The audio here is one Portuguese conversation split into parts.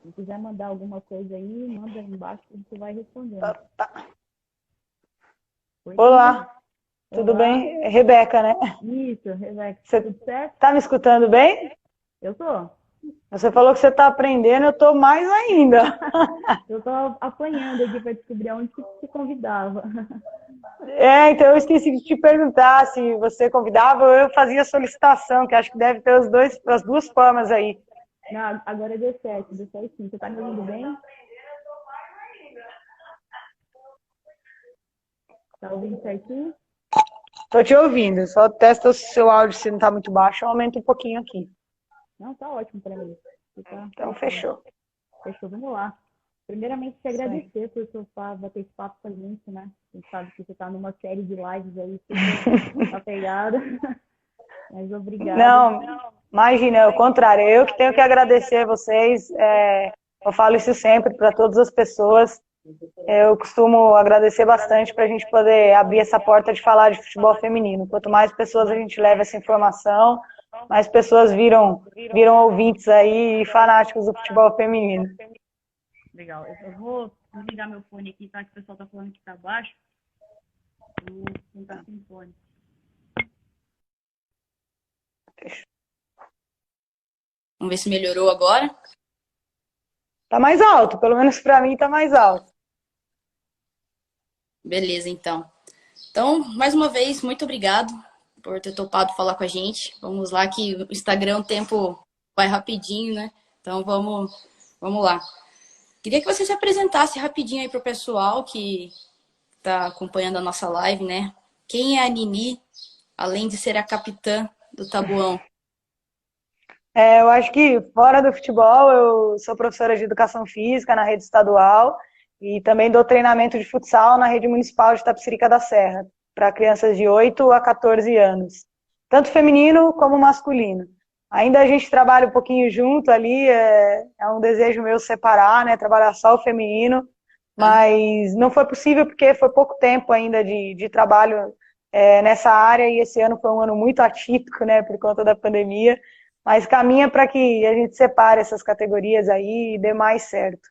Se quiser mandar alguma coisa aí, manda aí embaixo que a gente vai respondendo. Tá. Oi, Cris. Olá, tudo Olá. bem? É Rebeca, né? Isso, Rebeca. Você Tudo certo? tá me escutando bem? Eu tô. Você falou que você está aprendendo, eu estou mais ainda. Eu tô apanhando aqui para descobrir aonde que te convidava. Então eu esqueci de te perguntar se você convidava ou eu fazia solicitação, que acho que deve ter as duas formas aí. Não, agora deu certo sim. Você tá me ouvindo bem? Tá ouvindo certinho? Estou te ouvindo, só testa o seu áudio se não está muito baixo, aumenta um pouquinho aqui. Não, tá ótimo para mim. Você tá Então perfeito. fechou. Fechou, vamos lá. Primeiramente, te Isso aí. agradecer por topar bater esse papo com a gente, né? A gente sabe que você tá numa série de lives aí super apegada. Mas obrigada. Não, imagina, é o contrário, eu que tenho que agradecer vocês. Eu falo isso sempre para todas as pessoas. Eu costumo agradecer bastante para a gente poder abrir essa porta de falar de futebol feminino. Quanto mais pessoas a gente leva essa informação, mais pessoas viram ouvintes aí e fanáticos do futebol feminino. Legal. Eu vou desligar meu fone aqui, tá? Que o pessoal tá falando que tá baixo. Eu vou tentar sem fone. Vamos ver se melhorou agora. Tá mais alto, pelo menos para mim tá mais alto. Beleza, então. Então, mais uma vez, muito obrigado por ter topado falar com a gente. Vamos lá que o Instagram o tempo vai rapidinho, né? Então vamos lá. Queria que você se apresentasse rapidinho aí pro pessoal que está acompanhando a nossa live, né? Quem é a Nini, além de ser a capitã do Tabuão? Eu acho que fora do futebol, eu sou professora de educação física na rede estadual e também dou treinamento de futsal na rede municipal de Itapecerica da Serra, para crianças de 8 a 14 anos, tanto feminino como masculino. Ainda a gente trabalha um pouquinho junto ali, é um desejo meu separar, né, trabalhar só o feminino, mas não foi possível porque foi pouco tempo ainda de trabalho nessa área e esse ano foi um ano muito atípico, né, por conta da pandemia. Mas caminha para que a gente separe essas categorias aí e dê mais certo.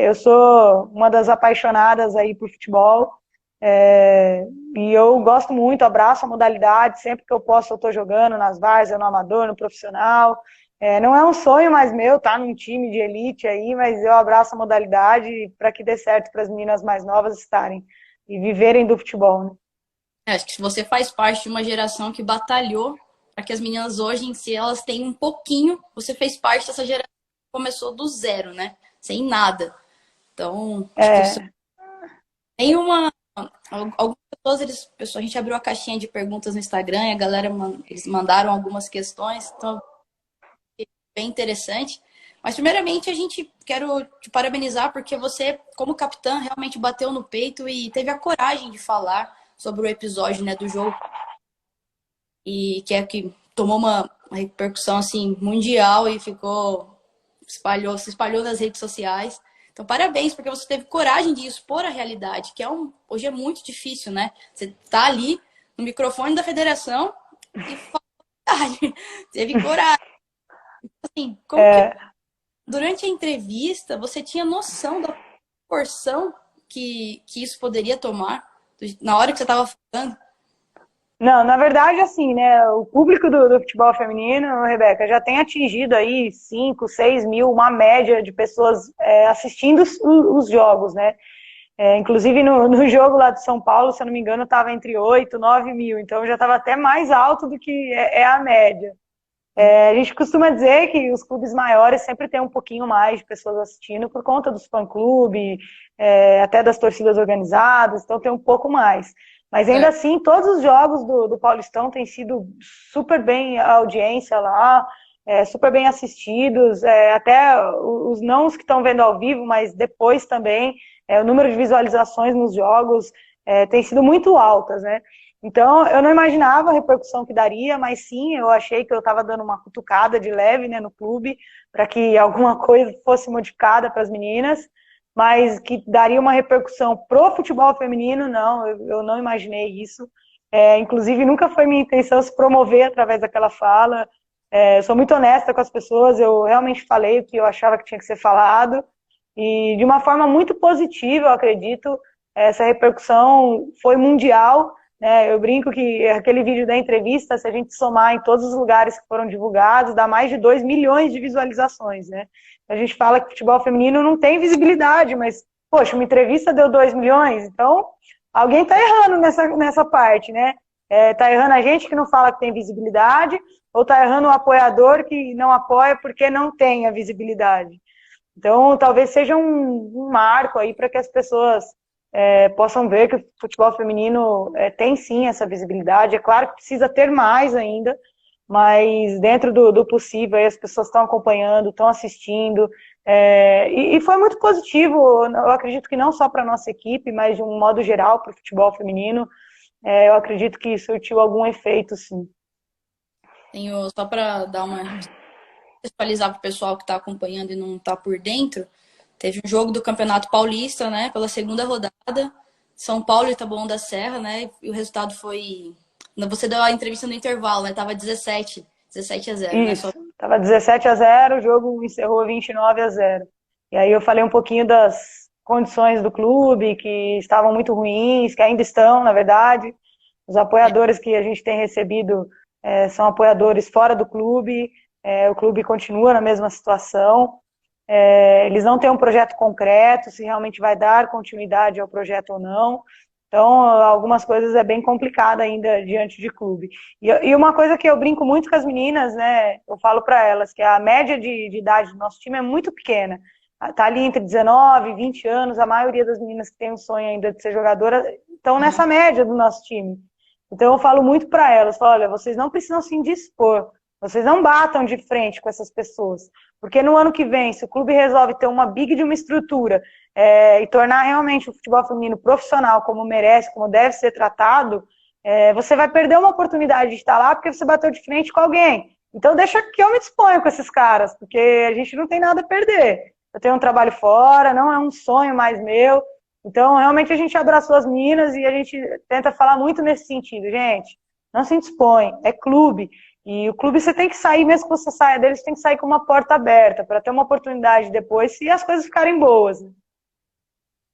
Eu sou uma das apaixonadas aí por futebol, e eu gosto muito, abraço a modalidade, sempre que eu posso eu estou jogando nas várzeas, no amador, no profissional. Não é um sonho mais meu estar num time de elite aí, mas eu abraço a modalidade para que dê certo para as meninas mais novas estarem e viverem do futebol, né? Acho que você faz parte de uma geração que batalhou para que as meninas hoje em si elas tenham um pouquinho. Você fez parte dessa geração que começou do zero, né? Sem nada. Então, acho que o seu... É, tem uma. Algumas pessoas, a gente abriu a caixinha de perguntas no Instagram e a galera, eles mandaram algumas questões. Então, bem interessante. Mas, primeiramente, a gente quero te parabenizar porque você, como capitã, realmente bateu no peito e teve a coragem de falar sobre o episódio, né, do jogo e que é que tomou uma repercussão assim mundial e se espalhou nas redes sociais. Então, parabéns, porque você teve coragem de expor a realidade, que hoje é muito difícil, né? Você tá ali no microfone da federação e fala a verdade. Teve coragem. Assim, como que é, durante a entrevista você tinha noção da proporção que isso poderia tomar na hora que você estava falando? Não, na verdade, assim, né, o público do futebol feminino, Rebeca, já tem atingido aí 5, 6 mil, uma média de pessoas assistindo os jogos, né? Inclusive no jogo lá de São Paulo, se eu não me engano, estava entre 8, 9 mil, então já estava até mais alto do que é a média. A gente costuma dizer que os clubes maiores sempre tem um pouquinho mais de pessoas assistindo por conta dos fã-clube, até das torcidas organizadas, então tem um pouco mais. Mas ainda Certo. assim, todos os jogos do Paulistão têm sido super bem a audiência lá, super bem assistidos, até os não os que estão vendo ao vivo, mas depois também, o número de visualizações nos jogos tem sido muito altas, né? Então, eu não imaginava a repercussão que daria, mas sim, eu achei que eu estava dando uma cutucada de leve, né, no clube, para que alguma coisa fosse modificada para as meninas, mas que daria uma repercussão pro futebol feminino, não, eu não imaginei isso. Inclusive, nunca foi minha intenção se promover através daquela fala. Eu sou muito honesta com as pessoas, eu realmente falei o que eu achava que tinha que ser falado, e de uma forma muito positiva, eu acredito, essa repercussão foi mundial, né? Eu brinco que aquele vídeo da entrevista, se a gente somar em todos os lugares que foram divulgados, dá mais de 2 milhões de visualizações, né? A gente fala que o futebol feminino não tem visibilidade, mas, poxa, uma entrevista deu 2 milhões, então alguém está errando nessa parte, né? Tá errando a gente que não fala que tem visibilidade, ou tá errando o apoiador que não apoia porque não tem a visibilidade. Então, talvez seja um marco aí para que as pessoas possam ver que o futebol feminino tem sim essa visibilidade. É claro que precisa ter mais ainda, mas dentro do possível, aí as pessoas estão acompanhando, estão assistindo, e foi muito positivo, eu acredito que não só para a nossa equipe, mas de um modo geral para o futebol feminino, eu acredito que surtiu algum efeito, sim. Tenho, só para dar uma contextualizar para o pessoal que está acompanhando e não está por dentro, teve um jogo do Campeonato Paulista, né, pela segunda rodada, São Paulo e Taboão da Serra, né, e o resultado foi... Você deu a entrevista no intervalo, né, tava 17-0, né, Isso, estava 17-0, o jogo encerrou 29-0. E aí eu falei um pouquinho das condições do clube, que estavam muito ruins, que ainda estão, na verdade. Os apoiadores que a gente tem recebido são apoiadores fora do clube, o clube continua na mesma situação. Eles não têm um projeto concreto, se realmente vai dar continuidade ao projeto ou não. Então, algumas coisas é bem complicado ainda diante de clube. E uma coisa que eu brinco muito com as meninas, né? Eu falo para elas que a média de idade do nosso time é muito pequena. Tá ali entre 19 e 20 anos, a maioria das meninas que tem um sonho ainda de ser jogadora estão nessa média do nosso time. Então eu falo muito para elas, falo, olha, vocês não precisam se indispor, vocês não batam de frente com essas pessoas, porque no ano que vem, se o clube resolve ter uma big de uma estrutura e tornar realmente o futebol feminino profissional como merece, como deve ser tratado, você vai perder uma oportunidade de estar lá porque você bateu de frente com alguém. Então deixa que eu me disponho com esses caras, porque a gente não tem nada a perder. Eu tenho um trabalho fora, não é um sonho mais meu. Então, realmente, a gente abraçou as meninas e a gente tenta falar muito nesse sentido. Gente, não se indispõe, é clube. E o clube você tem que sair, mesmo que você saia dele, você tem que sair com uma porta aberta para ter uma oportunidade depois, se as coisas ficarem boas.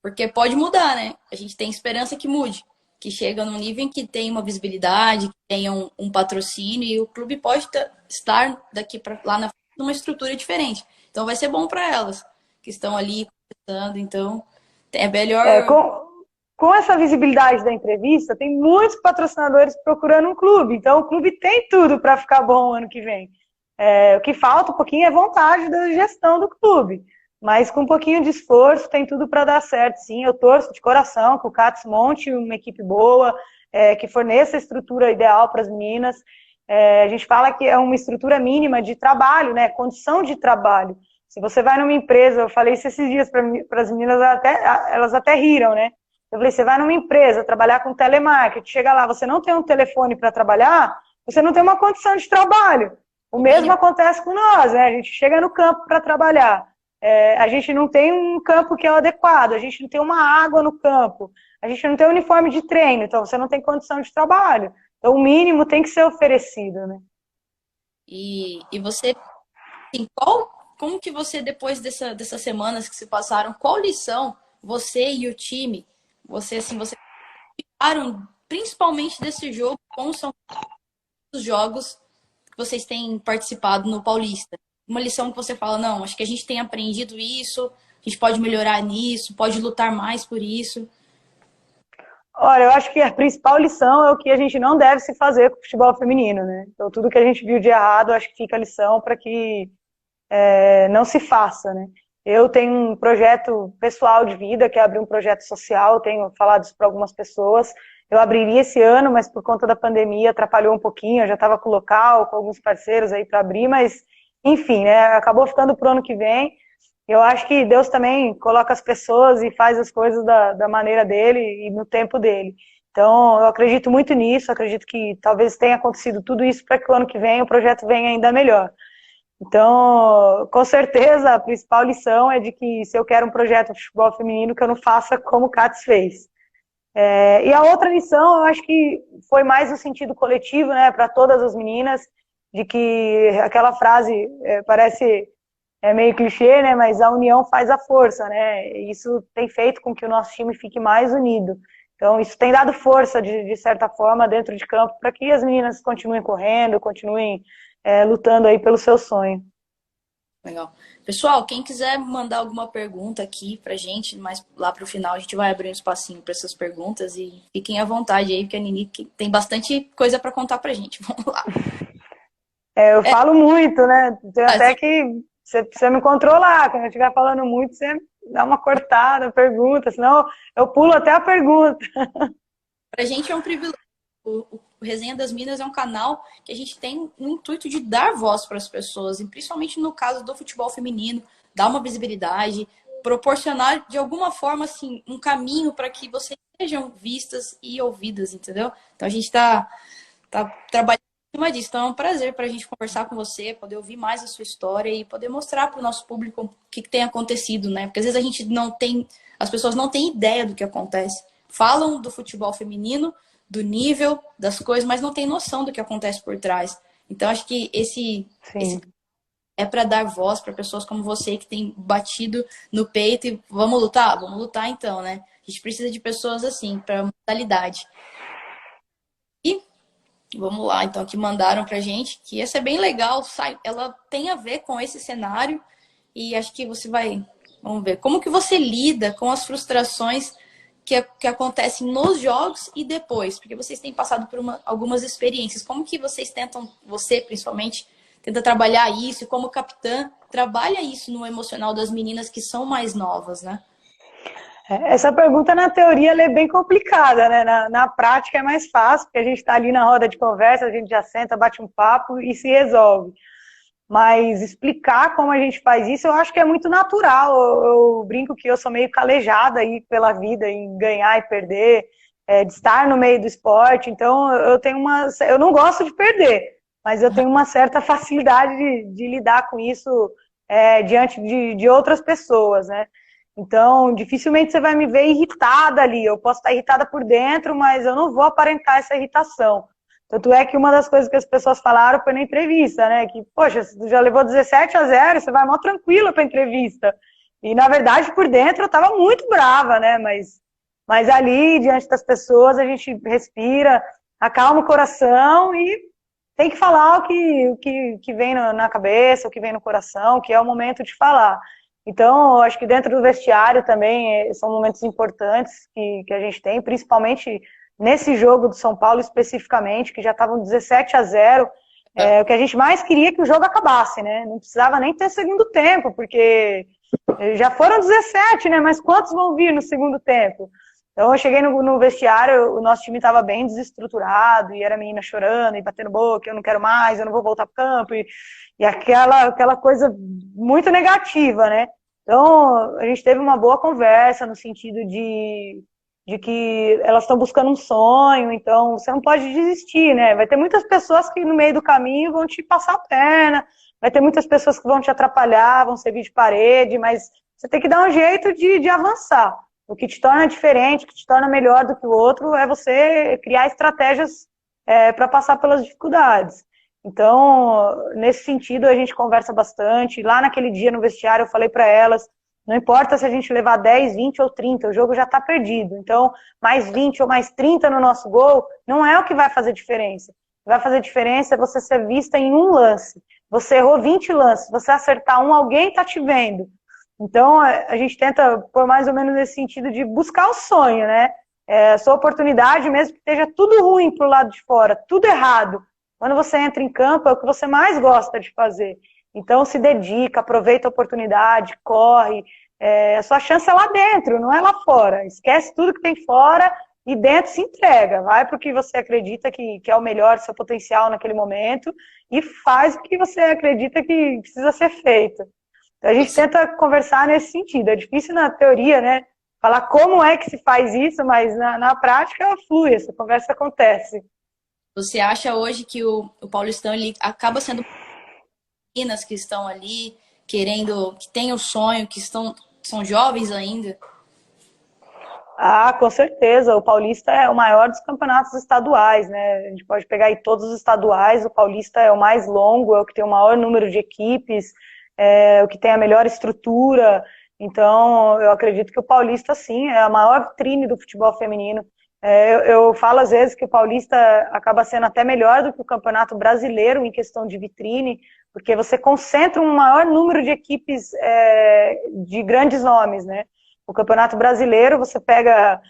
porque pode mudar, né? A gente tem esperança que mude, que chega num nível em que tem uma visibilidade, que tenha um patrocínio e o clube pode estar daqui para lá na frente numa estrutura diferente. Então vai ser bom para elas que estão ali começando. Então é É, melhor. com essa visibilidade da entrevista, tem muitos patrocinadores procurando um clube. Então, o clube tem tudo para ficar bom ano que vem. O que falta um pouquinho é vontade da gestão do clube. Mas com um pouquinho de esforço, tem tudo para dar certo, sim. Eu torço de coração que o Cats monte uma equipe boa, que forneça a estrutura ideal para as meninas. A gente fala que é uma estrutura mínima de trabalho, né? Condição de trabalho. Se você vai numa empresa, eu falei isso esses dias para as meninas, elas até riram, né? Eu falei, você vai numa empresa trabalhar com telemarketing, chega lá, você não tem um telefone para trabalhar, você não tem uma condição de trabalho. O mesmo acontece com nós, né? A gente chega no campo para trabalhar, a gente não tem um campo que é o adequado, a gente não tem uma água no campo, a gente não tem um uniforme de treino, então você não tem condição de trabalho. Então o mínimo tem que ser oferecido, né? E você, assim, como que você, depois dessas semanas que se passaram, qual lição você e o time, você tiraram, principalmente desse jogo com os jogos que vocês têm participado no Paulista? Uma lição que você fala, não, acho que a gente tem aprendido isso, a gente pode melhorar nisso, pode lutar mais por isso. Olha, eu acho que a principal lição é o que a gente não deve se fazer com o futebol feminino, né? Então, tudo que a gente viu de errado, acho que fica a lição para que não se faça, né? Eu tenho um projeto pessoal de vida, que é abrir um projeto social, tenho falado isso para algumas pessoas. Eu abriria esse ano, mas por conta da pandemia atrapalhou um pouquinho, eu já estava com o local, com alguns parceiros aí para abrir, mas enfim, né? Acabou ficando para o ano que vem. Eu acho que Deus também coloca as pessoas e faz as coisas da maneira dele e no tempo dele. Então, eu acredito muito nisso, acredito que talvez tenha acontecido tudo isso para que o ano que vem o projeto venha ainda melhor. Então, com certeza, a principal lição é de que se eu quero um projeto de futebol feminino, que eu não faça como o Cats fez. E a outra lição, eu acho que foi mais no sentido coletivo, né, para todas as meninas, de que aquela frase parece meio clichê, né? Mas a união faz a força, né? Isso tem feito com que o nosso time fique mais unido. Então, isso tem dado força, de certa forma, dentro de campo, para que as meninas continuem correndo, continuem lutando aí pelo seu sonho. Legal. Pessoal, quem quiser mandar alguma pergunta aqui pra gente, mas lá pro final a gente vai abrir um espacinho para essas perguntas e fiquem à vontade aí, porque a Nini tem bastante coisa para contar pra gente. Vamos lá. Eu falo muito, né? Tem até que você precisa me controlar. Quando eu estiver falando muito, você dá uma cortada, pergunta, senão eu pulo até a pergunta. Pra gente é um privilégio. O Resenha das Minas é um canal que a gente tem o intuito de dar voz para as pessoas, e principalmente no caso do futebol feminino, dar uma visibilidade, proporcionar de alguma forma assim um caminho para que vocês sejam vistas e ouvidas, entendeu? Então a gente tá trabalhando em cima disso. Então é um prazer para a gente conversar com você, poder ouvir mais a sua história e poder mostrar para o nosso público o que tem acontecido, né? Porque às vezes a gente não tem, as pessoas não têm ideia do que acontece. Falam do futebol feminino, do nível das coisas, mas não tem noção do que acontece por trás. Então, acho que esse é para dar voz para pessoas como você que tem batido no peito e vamos lutar? Vamos lutar então, né? A gente precisa de pessoas assim, para modalidade. E vamos lá, então, que mandaram pra gente, que essa é bem legal, ela tem a ver com esse cenário e acho que você vai, vamos ver, como que você lida com as frustrações que acontecem nos jogos e depois, porque vocês têm passado por algumas experiências. Como que vocês tentam, você principalmente, tenta trabalhar isso, e como capitã, trabalha isso no emocional das meninas que são mais novas, né? Essa pergunta, na teoria, ela é bem complicada, né? Na prática é mais fácil, porque a gente está ali na roda de conversa, a gente já senta, bate um papo e se resolve. Mas explicar como a gente faz isso, eu acho que é muito natural. Eu brinco que eu sou meio calejada aí pela vida, em ganhar e perder, de estar no meio do esporte. Então, eu não gosto de perder, mas eu tenho uma certa facilidade de lidar com isso diante de outras pessoas, né? Então, dificilmente você vai me ver irritada ali. Eu posso estar irritada por dentro, mas eu não vou aparentar essa irritação. Tanto é que uma das coisas que as pessoas falaram foi na entrevista, né? Que, poxa, você já levou 17-0, você vai mó tranquila para a entrevista. E, na verdade, por dentro eu estava muito brava, né? Mas ali, diante das pessoas, a gente respira, acalma o coração e tem que falar o que vem na cabeça, o que vem no coração, que é o momento de falar. Então, eu acho que dentro do vestiário também são momentos importantes que a gente tem, principalmente nesse jogo do São Paulo especificamente, que já estavam 17-0, o que a gente mais queria é que o jogo acabasse, né? Não precisava nem ter segundo tempo, porque já foram 17, né? Mas quantos vão vir no segundo tempo? Então eu cheguei no vestiário, o nosso time estava bem desestruturado, e era a menina chorando e batendo boca, eu não quero mais, eu não vou voltar para o campo, e aquela coisa muito negativa, né? Então a gente teve uma boa conversa no sentido de que elas estão buscando um sonho, então você não pode desistir, né? Vai ter muitas pessoas que no meio do caminho vão te passar a perna, vai ter muitas pessoas que vão te atrapalhar, vão servir de parede, mas você tem que dar um jeito de avançar. O que te torna diferente, o que te torna melhor do que o outro é você criar estratégias para passar pelas dificuldades. Então, nesse sentido, a gente conversa bastante. Lá naquele dia no vestiário, eu falei para elas, não importa se a gente levar 10, 20 ou 30, o jogo já está perdido. Então, mais 20 ou mais 30 no nosso gol não é o que vai fazer diferença. O que vai fazer diferença é você ser vista em um lance. Você errou 20 lances, você acertar um, alguém está te vendo. Então, a gente tenta pôr mais ou menos nesse sentido de buscar o sonho, né? A sua oportunidade, mesmo que esteja tudo ruim pro lado de fora, tudo errado. Quando você entra em campo, é o que você mais gosta de fazer. Então, se dedica, aproveita a oportunidade, corre. A sua chance é lá dentro, não é lá fora. Esquece tudo que tem fora e dentro se entrega. Vai para o que você acredita que é o melhor do seu potencial naquele momento e faz o que você acredita que precisa ser feito. Então, a gente tenta conversar nesse sentido. É difícil na teoria, né? Falar como é que se faz isso, mas na prática flui, essa conversa acontece. Você acha hoje que o Paulistão ele acaba sendo meninas que estão ali querendo, que têm o sonho, que são jovens ainda? Ah, com certeza. O Paulista é o maior dos campeonatos estaduais, né? A gente pode pegar aí todos os estaduais. O Paulista é o mais longo, é o que tem o maior número de equipes, é o que tem a melhor estrutura. Então, eu acredito que o Paulista, sim, é a maior vitrine do futebol feminino. Eu falo às vezes que o Paulista acaba sendo até melhor do que o Campeonato Brasileiro em questão de vitrine, porque você concentra um maior número de equipes de grandes nomes, né? O Campeonato Brasileiro, você pega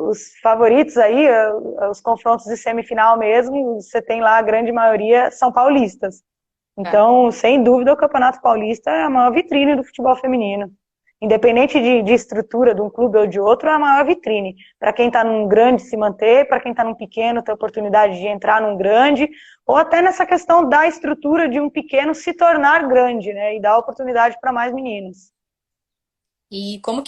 os favoritos aí, os confrontos de semifinal mesmo, você tem lá a grande maioria são paulistas. É. Então, sem dúvida, o Campeonato Paulista é a maior vitrine do futebol feminino. Independente de estrutura de um clube ou de outro, é a maior vitrine. Para quem está num grande se manter, para quem está num pequeno ter oportunidade de entrar num grande, ou até nessa questão da estrutura de um pequeno se tornar grande, né? E dar oportunidade para mais meninos. E como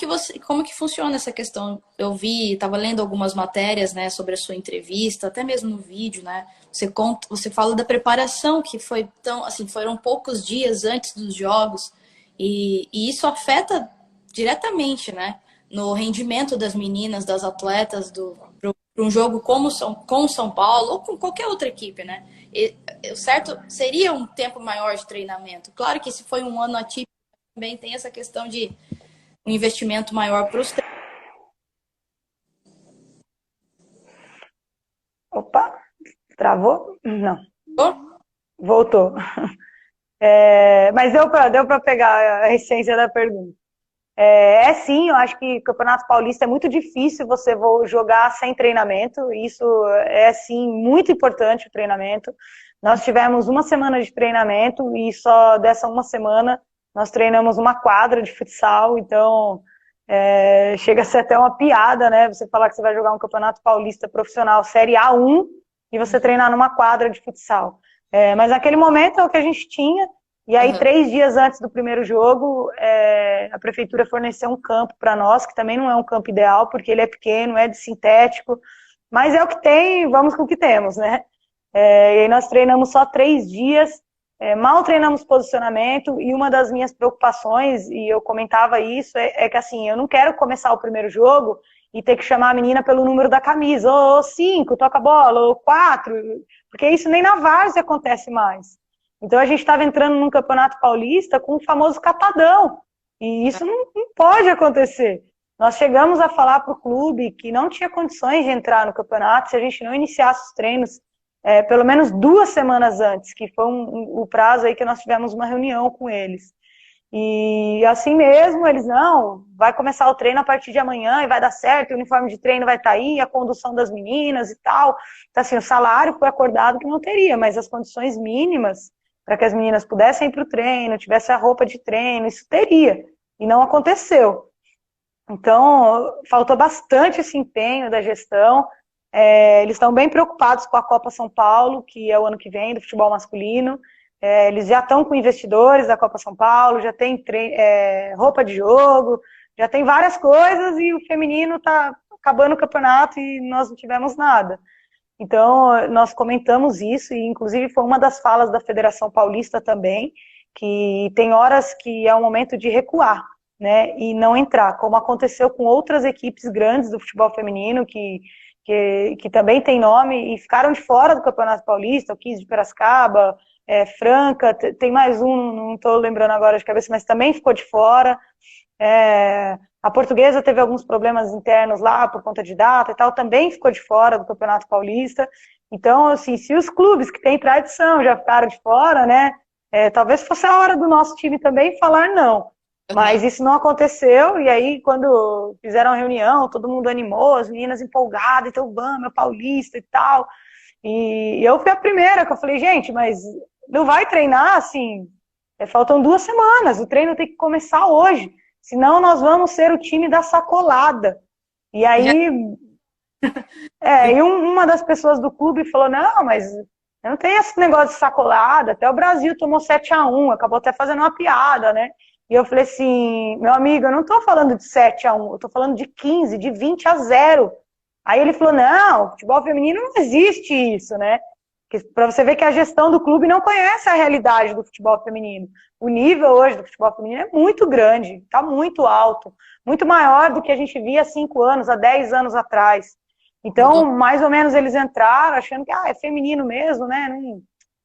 que funciona essa questão? Eu vi, estava lendo algumas matérias, né, sobre a sua entrevista, até mesmo no vídeo, né? Você fala da preparação que foi tão, assim, foram poucos dias antes dos jogos e isso afeta diretamente, né, no rendimento das meninas, das atletas para um jogo com o São Paulo ou com qualquer outra equipe, né? O certo seria um tempo maior de treinamento. Claro que se foi um ano atípico, também tem essa questão de um investimento maior para os Opa, travou? Não, treinadores. voltou. Mas deu para pegar a essência da pergunta. Sim, eu acho que o Campeonato Paulista é muito difícil você jogar sem treinamento. Isso é sim muito importante o treinamento. Nós tivemos uma semana de treinamento e só dessa uma semana nós treinamos uma quadra de futsal, então chega a ser até uma piada, né? Você falar que você vai jogar um Campeonato Paulista profissional Série A1 e você treinar numa quadra de futsal. Mas naquele momento é o que a gente tinha. E aí, Uhum. 3 dias antes do primeiro jogo, a prefeitura forneceu um campo para nós, que também não é um campo ideal, porque ele é pequeno, é de sintético, mas é o que tem, vamos com o que temos, né? E aí nós treinamos só 3 dias, mal treinamos posicionamento, e uma das minhas preocupações, e eu comentava isso, é que assim, eu não quero começar o primeiro jogo e ter que chamar a menina pelo número da camisa, ô 5, toca a bola, ô 4, porque isso nem na várzea acontece mais. Então a gente estava entrando num campeonato paulista com o famoso catadão. E isso não pode acontecer. Nós chegamos a falar para o clube que não tinha condições de entrar no campeonato se a gente não iniciasse os treinos pelo menos 2 semanas antes, que foi o prazo aí que nós tivemos uma reunião com eles. E assim mesmo, eles, não, vai começar o treino a partir de amanhã e vai dar certo, o uniforme de treino vai estar aí, a condução das meninas e tal. Então, assim, o salário foi acordado que não teria, mas as condições mínimas para que as meninas pudessem ir para o treino, tivesse a roupa de treino, isso teria. E não aconteceu. Então, faltou bastante esse empenho da gestão. Eles estão bem preocupados com a Copa São Paulo, que é o ano que vem, do futebol masculino. Eles já estão com investidores da Copa São Paulo, já tem roupa de jogo, já tem várias coisas e o feminino está acabando o campeonato e nós não tivemos nada. Então, nós comentamos isso, e inclusive foi uma das falas da Federação Paulista também, que tem horas que é o momento de recuar, né, e não entrar, como aconteceu com outras equipes grandes do futebol feminino, que também tem nome, e ficaram de fora do Campeonato Paulista, o 15 de Piracicaba, Franca, tem mais um, não estou lembrando agora de cabeça, mas também ficou de fora. A Portuguesa teve alguns problemas internos lá por conta de data e tal, também ficou de fora do Campeonato Paulista. Então, assim, se os clubes que têm tradição já ficaram de fora, né, talvez fosse a hora do nosso time também falar não. Mas isso não aconteceu, e aí quando fizeram a reunião, todo mundo animou, as meninas empolgadas, então vamos, é Paulista e tal. E eu fui a primeira que eu falei, gente, mas não vai treinar, assim, faltam 2 semanas, o treino tem que começar hoje. Senão nós vamos ser o time da sacolada. E aí, uma das pessoas do clube falou, não, mas não tem esse negócio de sacolada, até o Brasil tomou 7-1, acabou até fazendo uma piada, né? E eu falei assim, meu amigo, eu não tô falando de 7-1, eu tô falando de 15, de 20-0. Aí ele falou, não, futebol feminino não existe isso, né? Para você ver que a gestão do clube não conhece a realidade do futebol feminino. O nível hoje do futebol feminino é muito grande, está muito alto, muito maior do que a gente via há 5 anos, há 10 anos atrás. Então, Mudou. mais ou menos eles entraram achando que é feminino mesmo, né?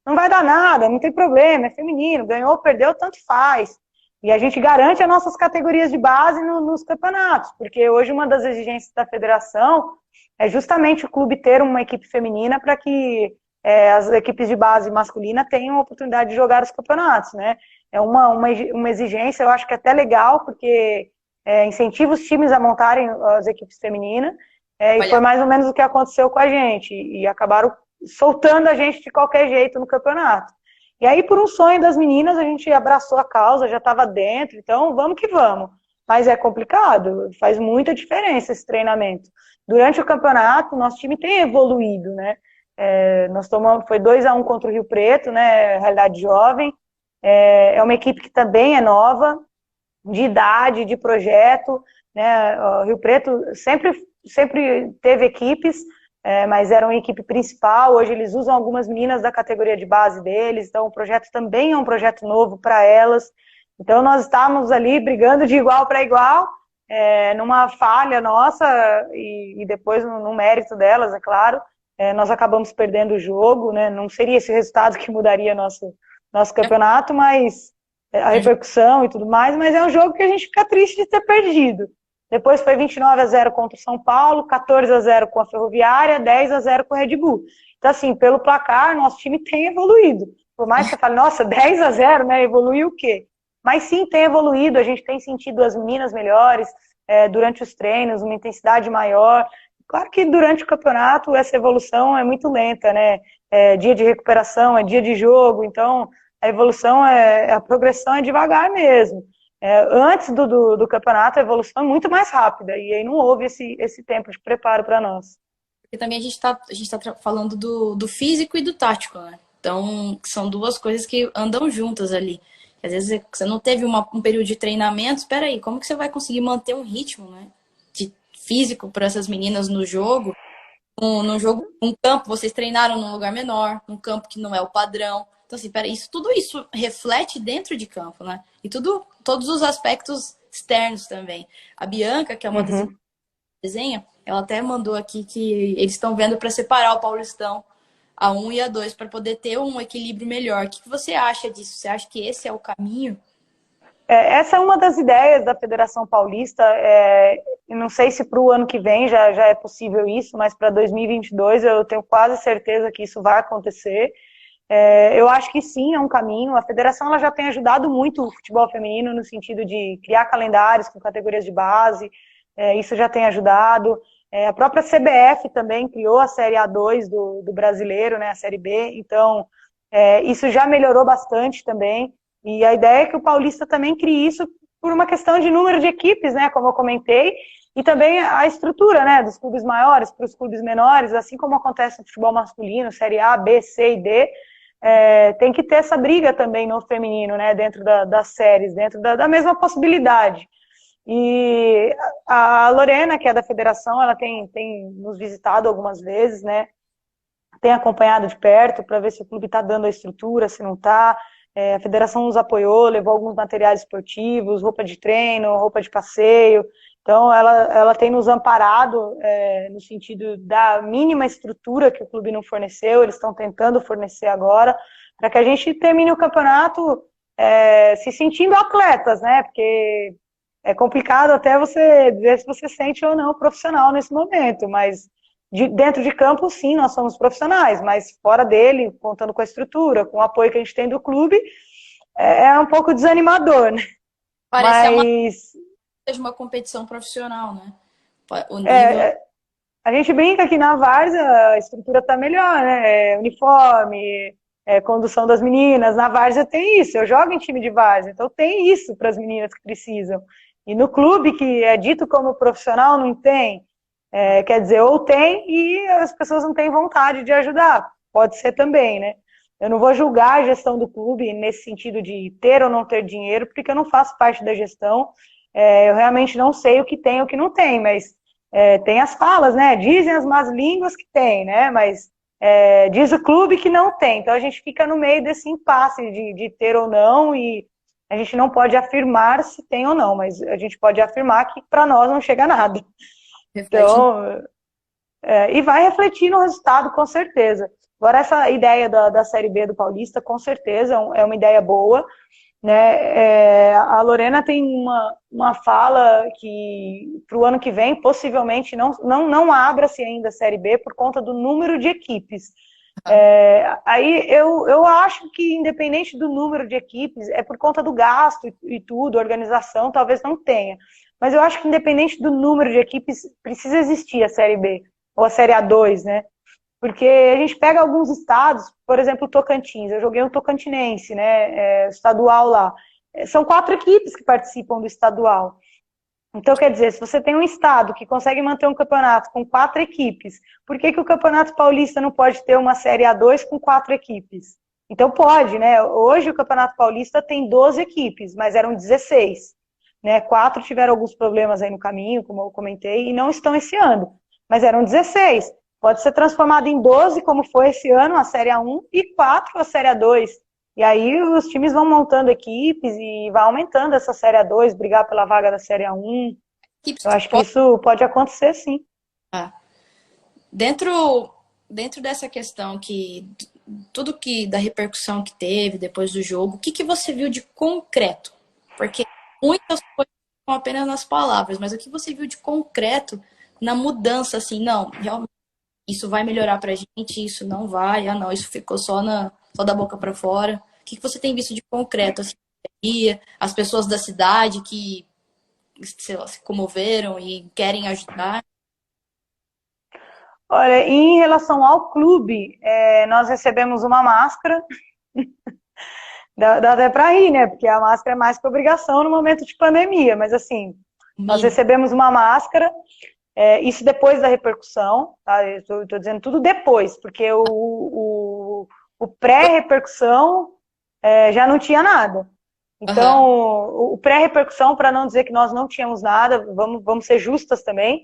Não vai dar nada, não tem problema, é feminino, ganhou, perdeu, tanto faz. E a gente garante as nossas categorias de base nos campeonatos, porque hoje uma das exigências da federação é justamente o clube ter uma equipe feminina para que as equipes de base masculina tenham a oportunidade de jogar os campeonatos, né? É uma exigência, eu acho que é até legal, porque incentiva os times a montarem as equipes femininas, e foi mais ou menos o que aconteceu com a gente, e acabaram soltando a gente de qualquer jeito no campeonato. E aí, por um sonho das meninas, a gente abraçou a causa, já estava dentro, então vamos que vamos. Mas é complicado, faz muita diferença esse treinamento. Durante o campeonato, nosso time tem evoluído, né? Nós tomamos, foi 2-1 contra o Rio Preto, né? Realidade jovem. É uma equipe que também é nova, de idade, de projeto, né? O Rio Preto sempre teve equipes, mas era uma equipe principal. Hoje eles usam algumas meninas da categoria de base deles, então o projeto também é um projeto novo para elas. Então nós estávamos ali brigando de igual para igual, numa falha nossa e depois no mérito delas, é claro. Nós acabamos perdendo o jogo, né? Não seria esse resultado que mudaria nosso campeonato, mas a repercussão e tudo mais, mas é um jogo que a gente fica triste de ter perdido. Depois foi 29-0 contra o São Paulo, 14-0 com a Ferroviária, 10-0 com o Red Bull. Então, assim, pelo placar, nosso time tem evoluído. Por mais que você fale, nossa, 10-0, né? Evoluiu o quê? Mas sim, tem evoluído, a gente tem sentido as meninas melhores durante os treinos, uma intensidade maior. Claro que durante o campeonato essa evolução é muito lenta, né? Dia de recuperação, é dia de jogo, então a evolução, a progressão é devagar mesmo. Antes do campeonato, a evolução é muito mais rápida, e aí não houve esse tempo de preparo para nós. Porque também a gente tá falando do físico e do tático, né? Então, são duas coisas que andam juntas ali. Às vezes você não teve um período de treinamento, espera aí, como que você vai conseguir manter um ritmo, né? De físico para essas meninas no jogo? No jogo, um campo, vocês treinaram num lugar menor, num campo que não é o padrão. Então, assim, peraí, tudo isso reflete dentro de campo, né? E todos os aspectos externos também. A Bianca, que é uma das desenha, ela até mandou aqui que eles estão vendo para separar o Paulistão A1 e A2 para poder ter um equilíbrio melhor. O que você acha disso? Você acha que esse é o caminho? Essa é uma das ideias da Federação Paulista. Não sei se para o ano que vem já é possível isso, mas para 2022 eu tenho quase certeza que isso vai acontecer. Eu acho que sim, é um caminho. A federação ela já tem ajudado muito o futebol feminino no sentido de criar calendários com categorias de base, isso já tem ajudado. A própria CBF também criou a Série A2 do brasileiro, né, a Série B, então isso já melhorou bastante também. E a ideia é que o Paulista também crie isso por uma questão de número de equipes, né, como eu comentei, e também a estrutura, né, dos clubes maiores para os clubes menores, assim como acontece no futebol masculino, Série A, B, C e D, tem que ter essa briga também no feminino, né, dentro das séries, dentro da mesma possibilidade. E a Lorena, que é da federação, ela tem nos visitado algumas vezes, né, tem acompanhado de perto para ver se o clube está dando a estrutura, se não está. A federação nos apoiou, levou alguns materiais esportivos, roupa de treino, roupa de passeio. Então, ela tem nos amparado no sentido da mínima estrutura que o clube não forneceu, eles estão tentando fornecer agora, para que a gente termine o campeonato se sentindo atletas, né? Porque é complicado até você dizer se você sente ou não profissional nesse momento, mas dentro de campo, sim, nós somos profissionais, mas fora dele, contando com a estrutura, com o apoio que a gente tem do clube, é um pouco desanimador, né? Parece uma competição profissional, né? O nível... A gente brinca que na Várzea a estrutura está melhor, né? Uniforme, condução das meninas, na Várzea tem isso, eu jogo em time de Várzea, então tem isso para as meninas que precisam. E no clube, que é dito como profissional, não tem. Quer dizer, ou tem e as pessoas não têm vontade de ajudar. Pode ser também, né? Eu não vou julgar a gestão do clube nesse sentido de ter ou não ter dinheiro, porque eu não faço parte da gestão. Eu realmente não sei o que tem e o que não tem, mas tem as falas, né? Dizem as más línguas que tem, né? Mas Diz o clube que não tem. Então a gente fica no meio desse impasse de ter ou não, e a gente não pode afirmar se tem ou não, mas a gente pode afirmar que para nós não chega nada. Refletindo. Então, e vai refletir no resultado, com certeza. Agora, essa ideia da Série B do Paulista, com certeza, é uma ideia boa, né? A Lorena tem uma fala que, para o ano que vem, possivelmente não abra-se ainda a Série B por conta do número de equipes. Aí eu acho que, independente do número de equipes, é por conta do gasto e tudo, organização, talvez não tenha. Mas eu acho que, independente do número de equipes, precisa existir a Série B, ou a Série A2, né? Porque a gente pega alguns estados, por exemplo, o Tocantins, eu joguei um tocantinense, né, estadual lá. São 4 equipes que participam do estadual. Então, quer dizer, se você tem um estado que consegue manter um campeonato com 4 equipes, por que o Campeonato Paulista não pode ter uma Série A2 com 4 equipes? Então pode, né? Hoje o Campeonato Paulista tem 12 equipes, mas eram 16. Né? 4 tiveram alguns problemas aí no caminho, como eu comentei, e não estão esse ano. Mas eram 16. Pode ser transformado em 12, como foi esse ano, a Série A1, e 4 a Série A2. E aí os times vão montando equipes e vai aumentando essa Série A2, brigar pela vaga da Série A1. Equipes Eu que acho que isso pode acontecer, sim. podem. Dentro dessa questão que tudo que da repercussão que teve depois do jogo, o que você viu de concreto? Porque muitas coisas são apenas nas palavras, mas o que você viu de concreto na mudança, assim, não, realmente isso vai melhorar pra gente, isso não vai, não, isso ficou só da boca pra fora. O que você tem visto de concreto, assim, as pessoas da cidade que, sei lá, se comoveram e querem ajudar? Olha, em relação ao clube, nós recebemos uma máscara. Dá até para rir, né? Porque a máscara é mais que obrigação no momento de pandemia. Mas, assim, nós Mínimo. recebemos uma máscara, isso depois da repercussão, tá? Eu estou dizendo tudo depois, porque o pré-repercussão já não tinha nada. Então, Aham. o pré-repercussão, para não dizer que nós não tínhamos nada, vamos ser justas também,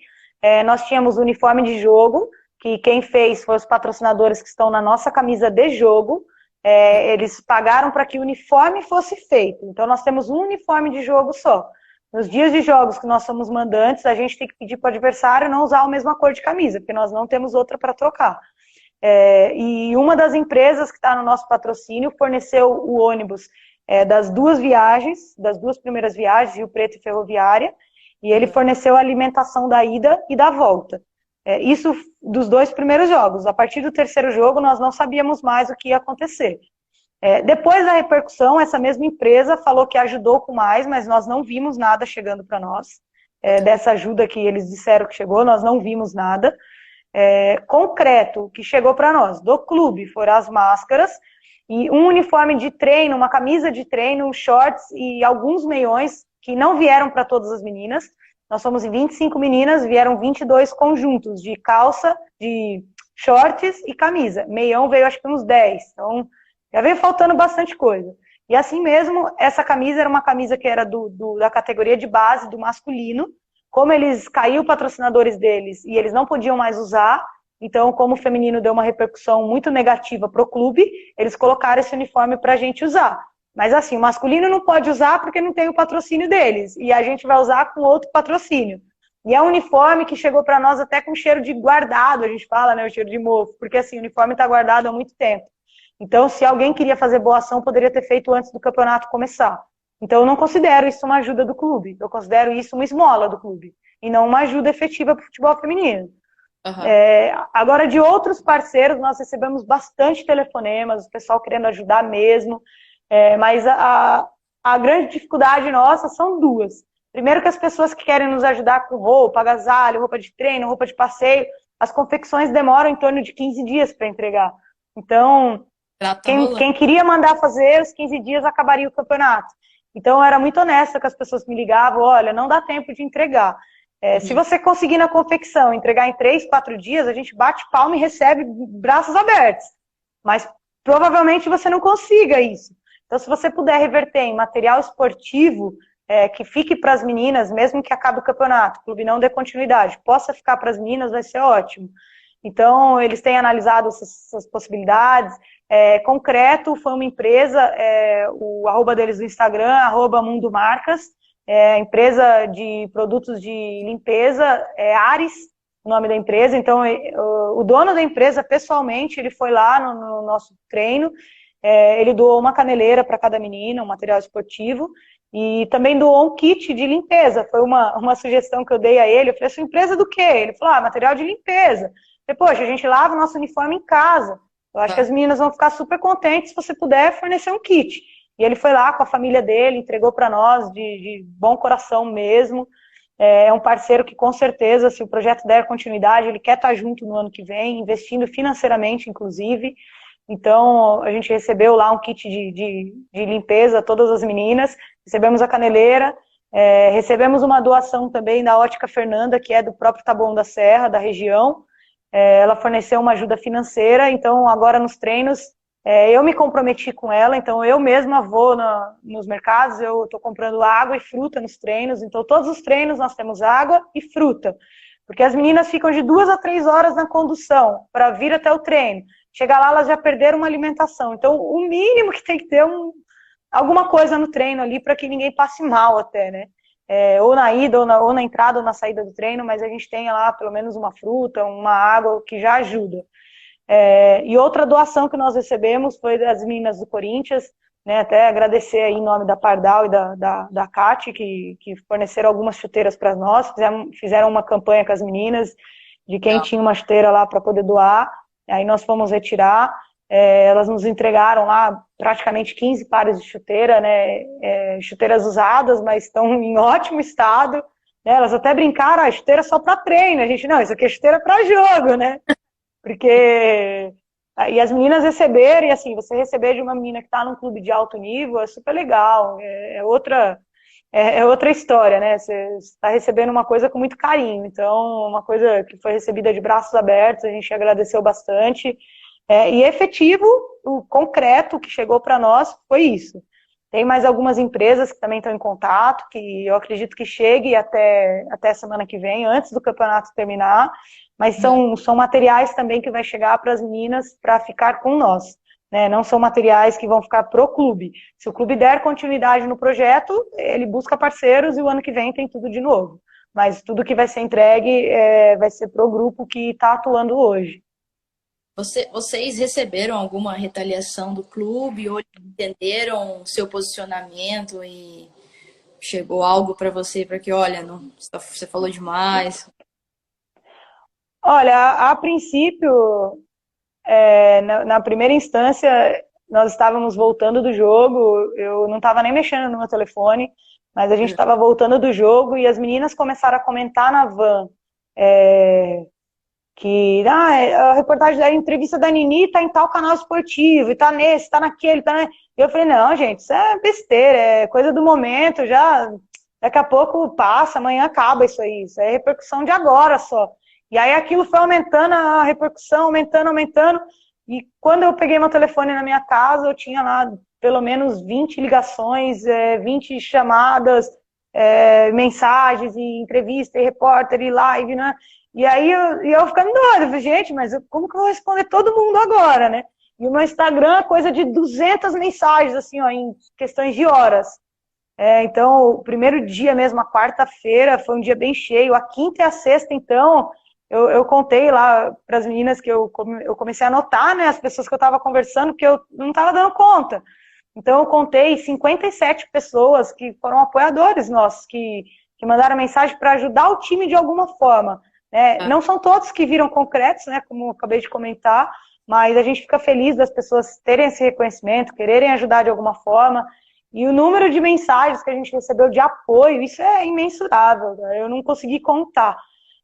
nós tínhamos uniforme de jogo, que quem fez foi os patrocinadores que estão na nossa camisa de jogo. Eles pagaram para que o uniforme fosse feito. Então, nós temos um uniforme de jogo só. Nos dias de jogos que nós somos mandantes, a gente tem que pedir para o adversário não usar a mesma cor de camisa, porque nós não temos outra para trocar. E uma das empresas que está no nosso patrocínio forneceu o ônibus das duas viagens, das 2 primeiras viagens, Rio Preto e Ferroviária, e ele forneceu a alimentação da ida e da volta. Isso dos 2 primeiros jogos. A partir do 3º jogo, nós não sabíamos mais o que ia acontecer. Depois da repercussão, essa mesma empresa falou que ajudou com mais, mas nós não vimos nada chegando para nós. Dessa ajuda que eles disseram que chegou, nós não vimos nada. Concreto que chegou para nós do clube foram as máscaras e um uniforme de treino, uma camisa de treino, shorts e alguns meiões que não vieram para todas as meninas. Nós somos em 25 meninas, vieram 22 conjuntos de calça, de shorts e camisa. Meião veio acho que uns 10, então já veio faltando bastante coisa. E assim mesmo, essa camisa era uma camisa que era da categoria de base do masculino. Como eles caiu patrocinadores deles e eles não podiam mais usar, então como o feminino deu uma repercussão muito negativa para o clube, eles colocaram esse uniforme para a gente usar. Mas assim, o masculino não pode usar porque não tem o patrocínio deles, e a gente vai usar com outro patrocínio. E é um uniforme que chegou para nós até com cheiro de guardado, a gente fala, né, o cheiro de mofo, porque assim, o uniforme está guardado há muito tempo. Então, se alguém queria fazer boa ação, poderia ter feito antes do campeonato começar. Então, eu não considero isso uma ajuda do clube. Eu considero isso uma esmola do clube. E não uma ajuda efetiva para o futebol feminino. Uhum. Agora, de outros parceiros, nós recebemos bastante telefonemas, o pessoal querendo ajudar mesmo. Mas a grande dificuldade nossa são 2. Primeiro que as pessoas que querem nos ajudar com roupa, agasalho, roupa de treino, roupa de passeio, as confecções demoram em torno de 15 dias para entregar. Então, quem queria mandar fazer, os 15 dias acabaria o campeonato. Então, eu era muito honesta com as pessoas que me ligavam, olha, não dá tempo de entregar. Se você conseguir na confecção entregar em 3, 4 dias, a gente bate palma e recebe braços abertos. Mas provavelmente você não consiga isso. Então, se você puder reverter em material esportivo, que fique para as meninas, mesmo que acabe o campeonato, o clube não dê continuidade, possa ficar para as meninas, vai ser ótimo. Então, eles têm analisado essas possibilidades. Concreto foi uma empresa, o arroba deles no Instagram, arroba Mundo Marcas, empresa de produtos de limpeza, Ares, o nome da empresa. Então, o dono da empresa, pessoalmente, ele foi lá no nosso treino, ele doou uma caneleira para cada menina, um material esportivo, e também doou um kit de limpeza. Foi uma sugestão que eu dei a ele. Eu falei, sua empresa do quê? Ele falou, material de limpeza. Eu falei, poxa, a gente lava o nosso uniforme em casa. Eu acho que as meninas vão ficar super contentes se você puder fornecer um kit. E ele foi lá com a família dele, entregou para nós de bom coração mesmo. É um parceiro que, com certeza, se o projeto der continuidade, ele quer estar junto no ano que vem, investindo financeiramente, inclusive. Então, a gente recebeu lá um kit de limpeza, todas as meninas, recebemos a caneleira, recebemos uma doação também da Ótica Fernanda, que é do próprio Taboão da Serra, da região. Ela forneceu uma ajuda financeira, então agora nos treinos, eu me comprometi com ela, então eu mesma vou nos mercados, eu estou comprando água e fruta nos treinos, então todos os treinos nós temos água e fruta, porque as meninas ficam de 2 a 3 horas na condução para vir até o treino. Chegar lá, elas já perderam uma alimentação. Então, o mínimo que tem que ter alguma coisa no treino ali para que ninguém passe mal até, né? Ou na ida, ou na entrada, ou na saída do treino, mas a gente tem lá pelo menos uma fruta, uma água, que já ajuda. E outra doação que nós recebemos foi das meninas do Corinthians, né? Até agradecer aí em nome da Pardal e da Cati, que forneceram algumas chuteiras para nós, fizeram uma campanha com as meninas, de quem tinha uma chuteira lá para poder doar. Aí nós fomos retirar, elas nos entregaram lá praticamente 15 pares de chuteira, né, chuteiras usadas, mas estão em ótimo estado, né, elas até brincaram, chuteira só para treino, a gente, não, isso aqui é chuteira para jogo, né, porque, e as meninas receberam, e assim, você receber de uma menina que está num clube de alto nível é super legal, outra história, né? Você está recebendo uma coisa com muito carinho. Então, uma coisa que foi recebida de braços abertos, a gente agradeceu bastante. E efetivo, o concreto que chegou para nós foi isso. Tem mais algumas empresas que também estão em contato, que eu acredito que chegue até semana que vem, antes do campeonato terminar, mas são materiais também que vai chegar para as meninas para ficar com nós. Né, não são materiais que vão ficar pro clube. Se o clube der continuidade no projeto, ele busca parceiros e o ano que vem tem tudo de novo. Mas tudo que vai ser entregue vai ser pro grupo que está atuando hoje. Vocês receberam alguma retaliação do clube ou entenderam o seu posicionamento e chegou algo para você para que, olha, não, você falou demais? Olha, a princípio, na primeira instância, nós estávamos voltando do jogo, eu não estava nem mexendo no meu telefone, mas a gente estava voltando do jogo e as meninas começaram a comentar na van que a reportagem da entrevista da Nini tá em tal canal esportivo, e tá nesse, tá naquele, tá nesse. E eu falei, não, gente, isso é besteira, é coisa do momento, já daqui a pouco passa, amanhã acaba isso é repercussão de agora só. E aí aquilo foi aumentando, a repercussão, aumentando, e quando eu peguei meu telefone na minha casa, eu tinha lá pelo menos 20 ligações, 20 chamadas, mensagens, e entrevista, e repórter, e live, né? E aí eu ficando doida, falei, gente, mas como que eu vou responder todo mundo agora, né? E o meu Instagram, coisa de 200 mensagens, assim, ó, em questões de horas. Então, o primeiro dia mesmo, a quarta-feira, foi um dia bem cheio. A quinta e a sexta, então, eu contei lá para as meninas que eu comecei a anotar, né, as pessoas que eu estava conversando, porque eu não estava dando conta. Então, eu contei 57 pessoas que foram apoiadores nossos, que mandaram mensagem para ajudar o time de alguma forma. Não são todos que viram concretos, né, como eu acabei de comentar, mas a gente fica feliz das pessoas terem esse reconhecimento, quererem ajudar de alguma forma, e o número de mensagens que a gente recebeu de apoio, isso é imensurável, né? Eu não consegui contar,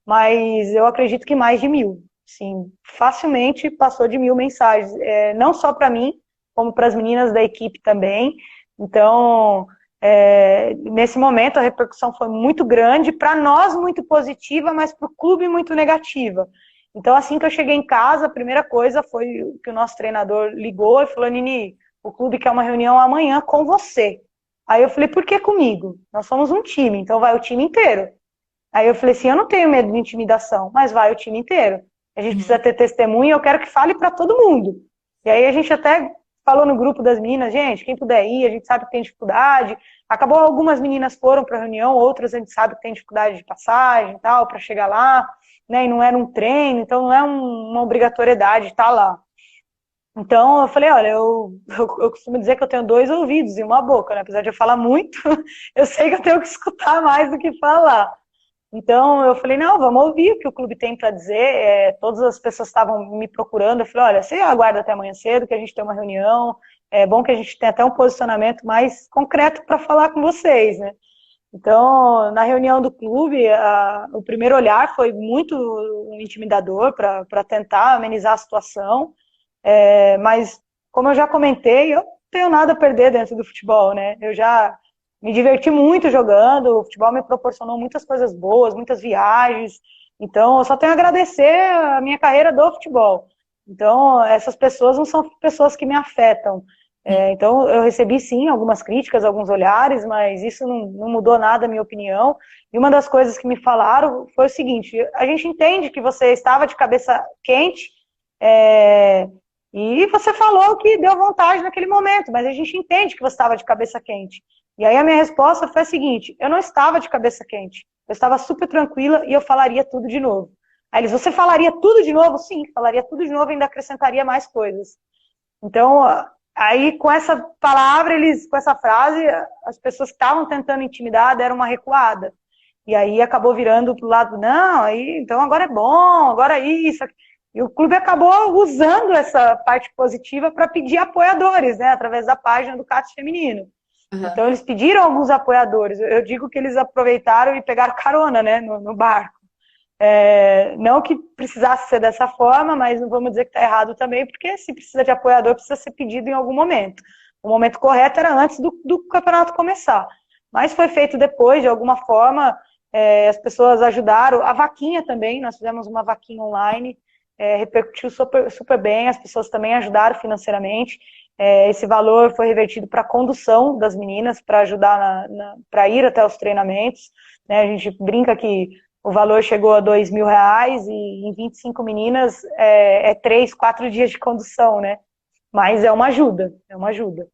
mas eu acredito que mais de 1.000, sim, facilmente passou de 1.000 mensagens, não só para mim, como para as meninas da equipe também. Então, nesse momento a repercussão foi muito grande, para nós muito positiva, mas para o clube muito negativa. Então, assim que eu cheguei em casa, a primeira coisa foi que o nosso treinador ligou e falou, Nini, o clube quer uma reunião amanhã com você. Aí eu falei, por que comigo? Nós somos um time, então vai o time inteiro. Aí eu falei assim, eu não tenho medo de intimidação, mas vai o time inteiro. a gente precisa ter testemunha, eu quero que fale para todo mundo. E aí a gente até falou no grupo das meninas, gente, quem puder ir, a gente sabe que tem dificuldade. Acabou, algumas meninas foram para a reunião, outras a gente sabe que tem dificuldade de passagem e tal, para chegar lá, né? E não era um treino, então não é uma obrigatoriedade estar lá. Então eu falei, olha, eu costumo dizer que eu tenho 2 ouvidos e uma boca, né? Apesar de eu falar muito, eu sei que eu tenho que escutar mais do que falar. Então eu falei, não, vamos ouvir o que o clube tem para dizer. Todas as pessoas estavam me procurando, eu falei, olha, você aguarda até amanhã cedo, que a gente tem uma reunião, é bom que a gente tenha até um posicionamento mais concreto para falar com vocês, né? Então, na reunião do clube, o primeiro olhar foi muito intimidador para tentar amenizar a situação. Mas, como eu já comentei, eu não tenho nada a perder dentro do futebol, né? Eu já me diverti muito jogando, o futebol me proporcionou muitas coisas boas, muitas viagens. Então, eu só tenho a agradecer a minha carreira do futebol. Então, essas pessoas não são pessoas que me afetam. Então, eu recebi, sim, algumas críticas, alguns olhares, mas isso não mudou nada a minha opinião. E uma das coisas que me falaram foi o seguinte, a gente entende que você estava de cabeça quente, e você falou que deu vontade naquele momento, mas a gente entende que você estava de cabeça quente. E aí a minha resposta foi a seguinte, eu não estava de cabeça quente, eu estava super tranquila e eu falaria tudo de novo. Aí eles, você falaria tudo de novo? Sim, falaria tudo de novo e ainda acrescentaria mais coisas. Então, aí com essa palavra, com essa frase, as pessoas que estavam tentando intimidar deram uma recuada. E aí acabou virando pro lado, não, aí, então agora é bom, agora é isso. E o clube acabou usando essa parte positiva para pedir apoiadores, né, através da página do CATS Feminino. Então eles pediram alguns apoiadores. Eu digo que eles aproveitaram e pegaram carona, né, no barco. Não que precisasse ser dessa forma, mas não vamos dizer que está errado também, porque se precisa de apoiador, precisa ser pedido em algum momento. O momento correto era antes do campeonato começar. Mas foi feito depois, de alguma forma, as pessoas ajudaram. A vaquinha também, nós fizemos uma vaquinha online, repercutiu super, super bem, as pessoas também ajudaram financeiramente. Esse valor foi revertido para a condução das meninas, para ajudar para ir até os treinamentos. Né? A gente brinca que o valor chegou a R$ 2.000 e em 25 meninas 3, 4 dias de condução, né? Mas é uma ajuda, é uma ajuda.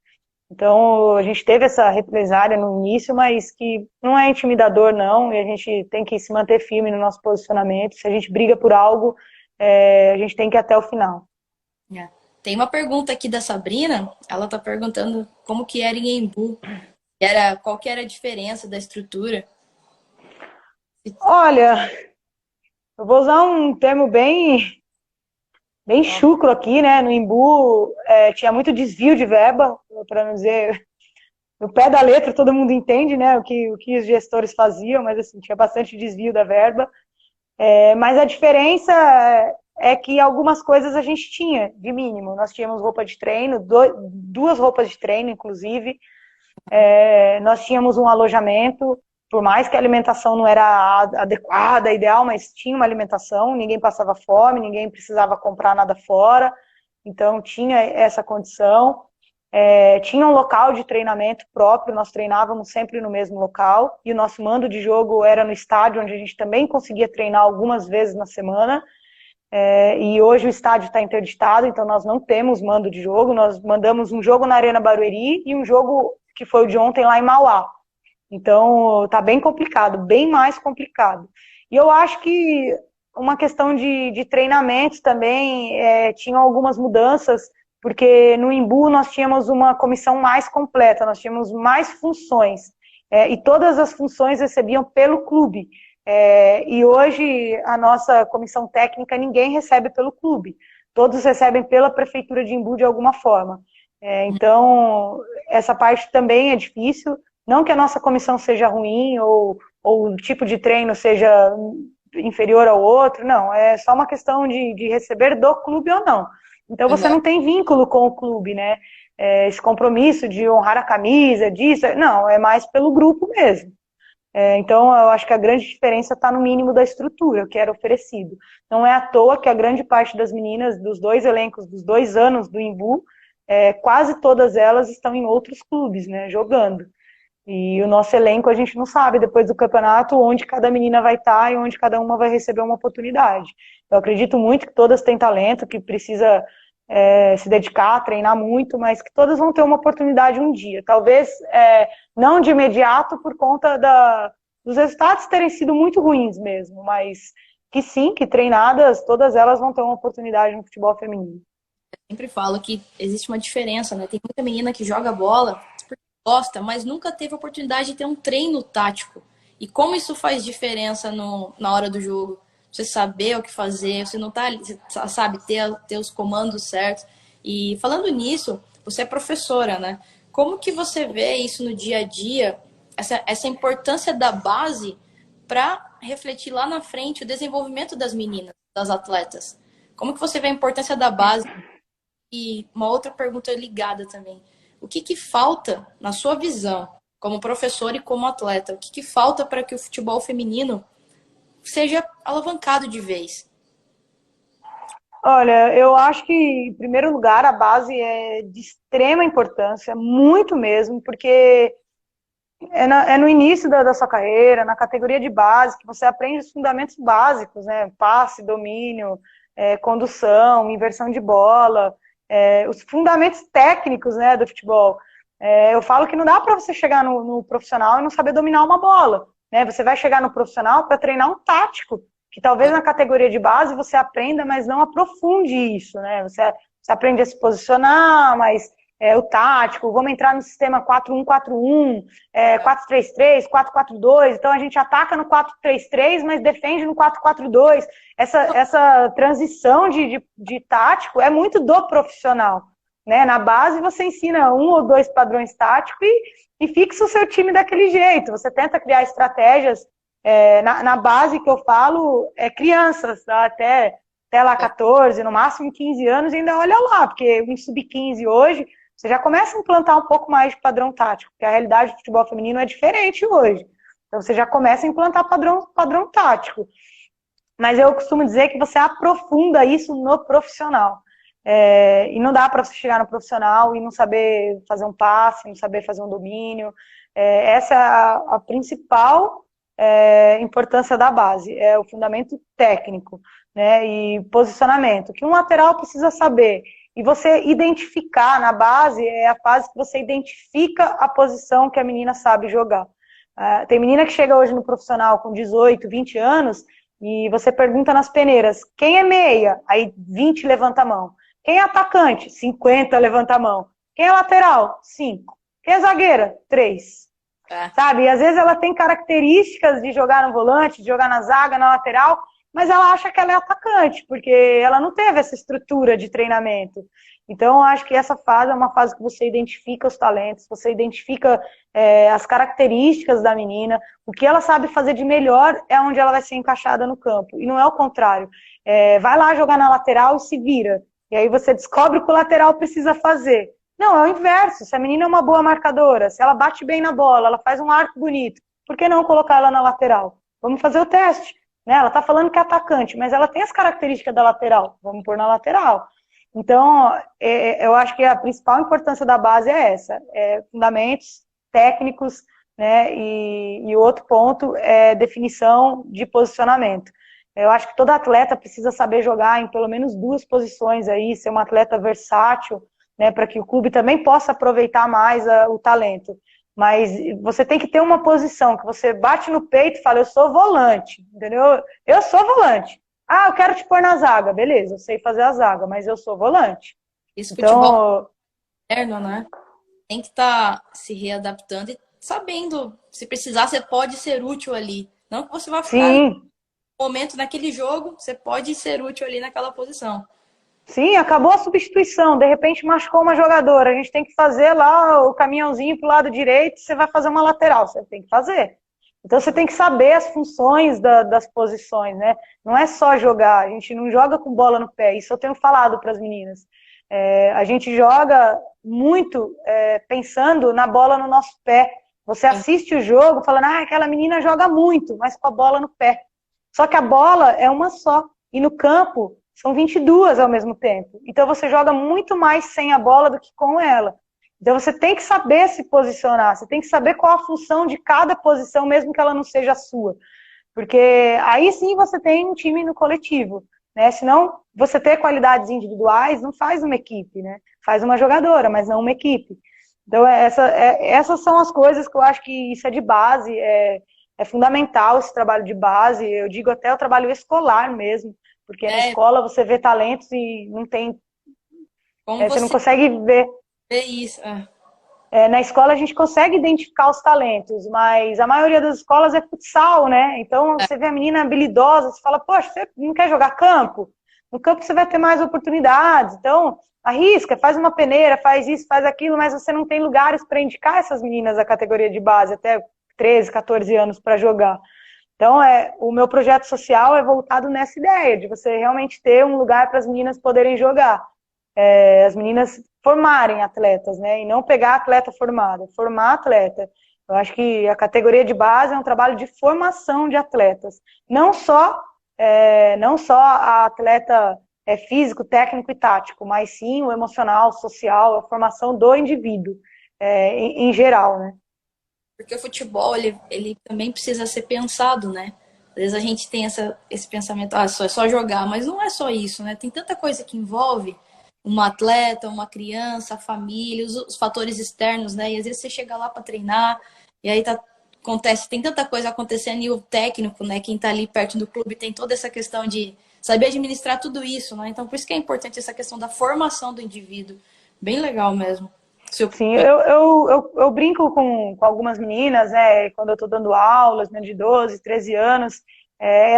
Então, a gente teve essa represália no início, mas que não é intimidador, não, e a gente tem que se manter firme no nosso posicionamento. Se a gente briga por algo, a gente tem que ir até o final. Tem uma pergunta aqui da Sabrina, ela está perguntando como que era em Embu, qual que era a diferença da estrutura? Olha, eu vou usar um termo bem chucro aqui, né? No Embu tinha muito desvio de verba, para não dizer no pé da letra, todo mundo entende, né? O que os gestores faziam, mas assim, tinha bastante desvio da verba. Mas a diferença é que algumas coisas a gente tinha, de mínimo. Nós tínhamos roupa de treino, 2 roupas de treino, inclusive. Nós tínhamos um alojamento, por mais que a alimentação não era adequada, ideal, mas tinha uma alimentação, ninguém passava fome, ninguém precisava comprar nada fora, então tinha essa condição. Tinha um local de treinamento próprio, nós treinávamos sempre no mesmo local, e o nosso mando de jogo era no estádio, onde a gente também conseguia treinar algumas vezes na semana, e hoje o estádio está interditado, então nós não temos mando de jogo, nós mandamos um jogo na Arena Barueri e um jogo que foi o de ontem lá em Mauá. Então, tá bem complicado, bem mais complicado. E eu acho que uma questão de treinamento também, tinham algumas mudanças, porque no Embu nós tínhamos uma comissão mais completa, nós tínhamos mais funções, e todas as funções recebiam pelo clube. E hoje a nossa comissão técnica ninguém recebe pelo clube, todos recebem pela prefeitura de Embu de alguma forma. Então, essa parte também é difícil, não que a nossa comissão seja ruim ou o tipo de treino seja inferior ao outro, não, é só uma questão de receber do clube ou não. Então você não tem vínculo com o clube, né? Esse compromisso de honrar a camisa, disso, não, é mais pelo grupo mesmo. Então eu acho que a grande diferença está no mínimo da estrutura que era oferecido. Não é à toa que a grande parte das meninas dos 2 elencos, dos 2 anos do Embu, quase todas elas estão em outros clubes, né, jogando. E o nosso elenco, a gente não sabe, depois do campeonato, onde cada menina vai estar e onde cada uma vai receber uma oportunidade. Eu acredito muito que todas têm talento, que precisa se dedicar, treinar muito, mas que todas vão ter uma oportunidade um dia. Talvez não de imediato por conta dos resultados terem sido muito ruins mesmo, mas que sim, que treinadas, todas elas vão ter uma oportunidade no futebol feminino. Sempre falo que existe uma diferença, né? Tem muita menina que joga bola porque gosta, mas nunca teve a oportunidade de ter um treino tático. E como isso faz diferença na hora do jogo? Você saber o que fazer, você não tá, você sabe, ter os comandos certos. E falando nisso, você é professora, né? Como que você vê isso no dia a dia, essa importância da base para refletir lá na frente o desenvolvimento das meninas, das atletas? Como que você vê a importância da base? E uma outra pergunta ligada também. O que que falta, na sua visão, como professor e como atleta, o que que falta para que o futebol feminino seja alavancado de vez? Olha, eu acho que, em primeiro lugar, a base é de extrema importância, muito mesmo, porque é no início da sua carreira, na categoria de base, que você aprende os fundamentos básicos, né? Passe, domínio, condução, inversão de bola, os fundamentos técnicos, né, do futebol. Eu falo que não dá para você chegar no profissional e não saber dominar uma bola, né? Você vai chegar no profissional para treinar um tático, que talvez na categoria de base você aprenda, mas não aprofunde isso, né? Você aprende a se posicionar, mas o tático, vamos entrar no sistema 4-1-4-1, 4-3-3, 4-4-2, então a gente ataca no 4-3-3, mas defende no 4-4-2. Essa transição de tático é muito do profissional, né? Na base você ensina um ou dois padrões táticos e fixa o seu time daquele jeito. Você tenta criar estratégias na base que eu falo, crianças, tá? Até lá 14, no máximo 15 anos, ainda olha lá, porque em sub-15 hoje, você já começa a implantar um pouco mais de padrão tático, porque a realidade do futebol feminino é diferente hoje. Então você já começa a implantar padrão tático. Mas eu costumo dizer que você aprofunda isso no profissional. E não dá para você chegar no profissional e não saber fazer um passe, não saber fazer um domínio. Essa é a principal importância da base, é o fundamento técnico, né, e posicionamento, que um lateral precisa saber. E você identificar na base, é a fase que você identifica a posição que a menina sabe jogar. Tem menina que chega hoje no profissional com 18, 20 anos, e você pergunta nas peneiras, quem é meia? Aí 20 levanta a mão. Quem é atacante? 50 levanta a mão. Quem é lateral? 5. Quem é zagueira? 3. Sabe? E às vezes ela tem características de jogar no volante, de jogar na zaga, na lateral, mas ela acha que ela é atacante, porque ela não teve essa estrutura de treinamento. Então, eu acho que essa fase é uma fase que você identifica os talentos, você identifica as características da menina, o que ela sabe fazer de melhor é onde ela vai ser encaixada no campo, e não é o contrário. Vai lá jogar na lateral e se vira, e aí você descobre o que o lateral precisa fazer. Não, é o inverso. Se a menina é uma boa marcadora, se ela bate bem na bola, ela faz um arco bonito, por que não colocar ela na lateral? Vamos fazer o teste. Né? Ela está falando que é atacante, mas ela tem as características da lateral. Vamos pôr na lateral. Então, eu acho que a principal importância da base é essa. Fundamentos técnicos, né? E o outro ponto é definição de posicionamento. Eu acho que todo atleta precisa saber jogar em pelo menos 2 posições aí, ser um atleta versátil, né, para que o clube também possa aproveitar mais o talento. Mas você tem que ter uma posição que você bate no peito e fala, eu sou volante, entendeu? Eu sou volante. Ah, eu quero te pôr na zaga. Beleza, eu sei fazer a zaga, mas eu sou volante. Isso, então, futebol moderno, né? Tem que estar se readaptando e sabendo, se precisar, você pode ser útil ali. Não que você vai ficar no sim, momento naquele jogo, você pode ser útil ali naquela posição. sim, acabou a substituição, de repente machucou uma jogadora, a gente tem que fazer lá o caminhãozinho pro lado direito, você vai fazer uma lateral, você tem que fazer. Então você tem que saber as funções das posições, né? Não é só jogar, a gente não joga com bola no pé, isso eu tenho falado para as meninas. A gente joga muito pensando na bola no nosso pé. Você assiste o jogo falando, aquela menina joga muito, mas com a bola no pé. Só que a bola é uma só, e no campo são 22 ao mesmo tempo. Então você joga muito mais sem a bola do que com ela. Então você tem que saber se posicionar, você tem que saber qual a função de cada posição, mesmo que ela não seja a sua. Porque aí sim você tem um time no coletivo, né? Senão, você ter qualidades individuais não faz uma equipe, né? Faz uma jogadora, mas não uma equipe. Então, essas são as coisas que eu acho que isso é de base, é fundamental esse trabalho de base, eu digo até o trabalho escolar mesmo, porque na É, escola você vê talentos e não tem, como você não você consegue ver. vê isso? Ah, Na escola a gente consegue identificar os talentos, mas a maioria das escolas é futsal, né? Então é, você vê a menina habilidosa, você fala, poxa, você não quer jogar campo? No campo você vai ter mais oportunidades, então arrisca, faz uma peneira, faz isso, faz aquilo, mas você não tem lugares para indicar essas meninas da categoria de base, até 13, 14 anos para jogar. Então, o meu projeto social é voltado nessa ideia, de você realmente ter um lugar para as meninas poderem jogar. As meninas formarem atletas, né? E não pegar atleta formada, formar atleta. Eu acho que a categoria de base é um trabalho de formação de atletas. Não só a atleta físico, técnico e tático, mas sim o emocional, social, a formação do indivíduo, em geral, né? porque o futebol, ele também precisa ser pensado, né? Às vezes a gente tem esse pensamento, ah, é só jogar, mas não é só isso, né? Tem tanta coisa que envolve um atleta, uma criança, a família, os fatores externos, né? E às vezes você chega lá para treinar e aí acontece, tem tanta coisa acontecendo e o técnico, né? Quem tá ali perto do clube tem toda essa questão de saber administrar tudo isso, né? Então por isso que é importante essa questão da formação do indivíduo. Bem legal mesmo. Seu... Sim, eu brinco com algumas meninas, né, quando eu estou dando aulas, né, de 12, 13 anos,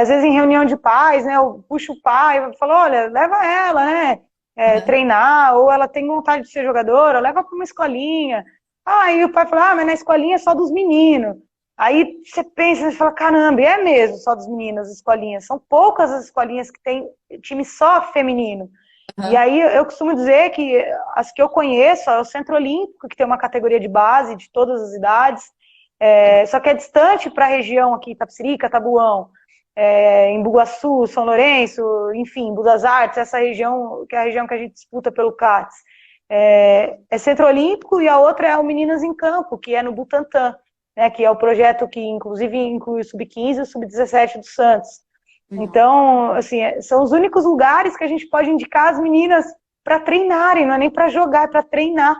às vezes em reunião de pais, né, eu puxo o pai, eu falo, olha, leva ela, né, treinar, ou ela tem vontade de ser jogadora, leva para uma escolinha. Aí o pai fala, mas na escolinha é só dos meninos. Aí você pensa, você fala, caramba, e é mesmo só dos meninos as escolinhas, são poucas as escolinhas que tem time só feminino. E Uhum. aí eu costumo dizer que as que eu conheço é o Centro Olímpico, que tem uma categoria de base de todas as idades, só que é distante para a região aqui, Itapecerica, Tabuão, em Bugaçu, São Lourenço, enfim, Budas Artes, essa região que é a região que a gente disputa pelo CATS. É Centro Olímpico e a outra é o Meninas em Campo, que é no Butantã, né, que é o projeto que inclusive inclui o Sub-15 e o Sub-17 do Santos. Uhum. Então, assim, são os únicos lugares que a gente pode indicar as meninas para treinarem, não é nem para jogar, é para treinar.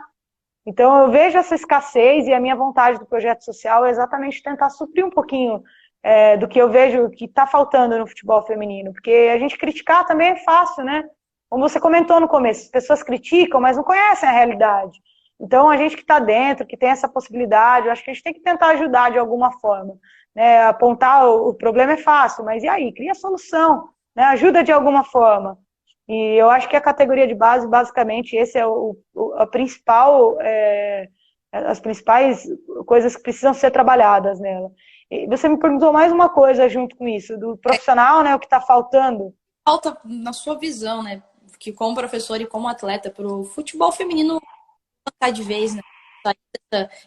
Então, eu vejo essa escassez e a minha vontade do projeto social é exatamente tentar suprir um pouquinho do que eu vejo que está faltando no futebol feminino, porque a gente criticar também é fácil, né? Como você comentou no começo, as pessoas criticam, mas não conhecem a realidade. Então, a gente que está dentro, que tem essa possibilidade, eu acho que a gente tem que tentar ajudar de alguma forma. Né? Apontar o problema é fácil, mas e aí? Cria solução, né? Ajuda de alguma forma. E eu acho que a categoria de base, basicamente, esse é a principal, as principais coisas que precisam ser trabalhadas nela. E você me perguntou mais uma coisa junto com isso, do profissional, né? O que está faltando. Falta na sua visão, né? Que como professor e como atleta para o futebol feminino tá de vez, né?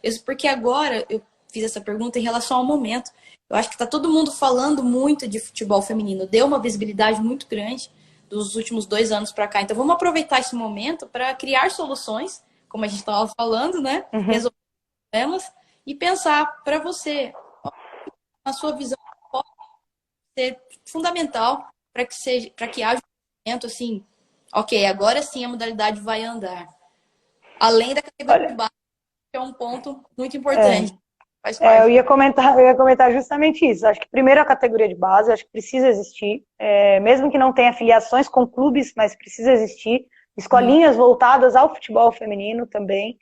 Isso porque agora eu fiz essa pergunta em relação ao momento. Eu acho que tá todo mundo falando muito de futebol feminino, deu uma visibilidade muito grande dos últimos 2 anos para cá. Então vamos aproveitar esse momento para criar soluções, como a gente estava falando, né? Uhum. Resolver problemas e pensar para você, na sua visão, pode ser fundamental para que seja, para que haja um momento assim, ok, agora sim a modalidade vai andar. Além da categoria de Olha, base, que é um ponto muito é, importante. Faz parte. eu ia comentar justamente isso. Acho que primeiro a categoria de base, acho que precisa existir, mesmo que não tenha filiações com clubes, mas precisa existir. Uhum. Escolinhas voltadas ao futebol feminino também.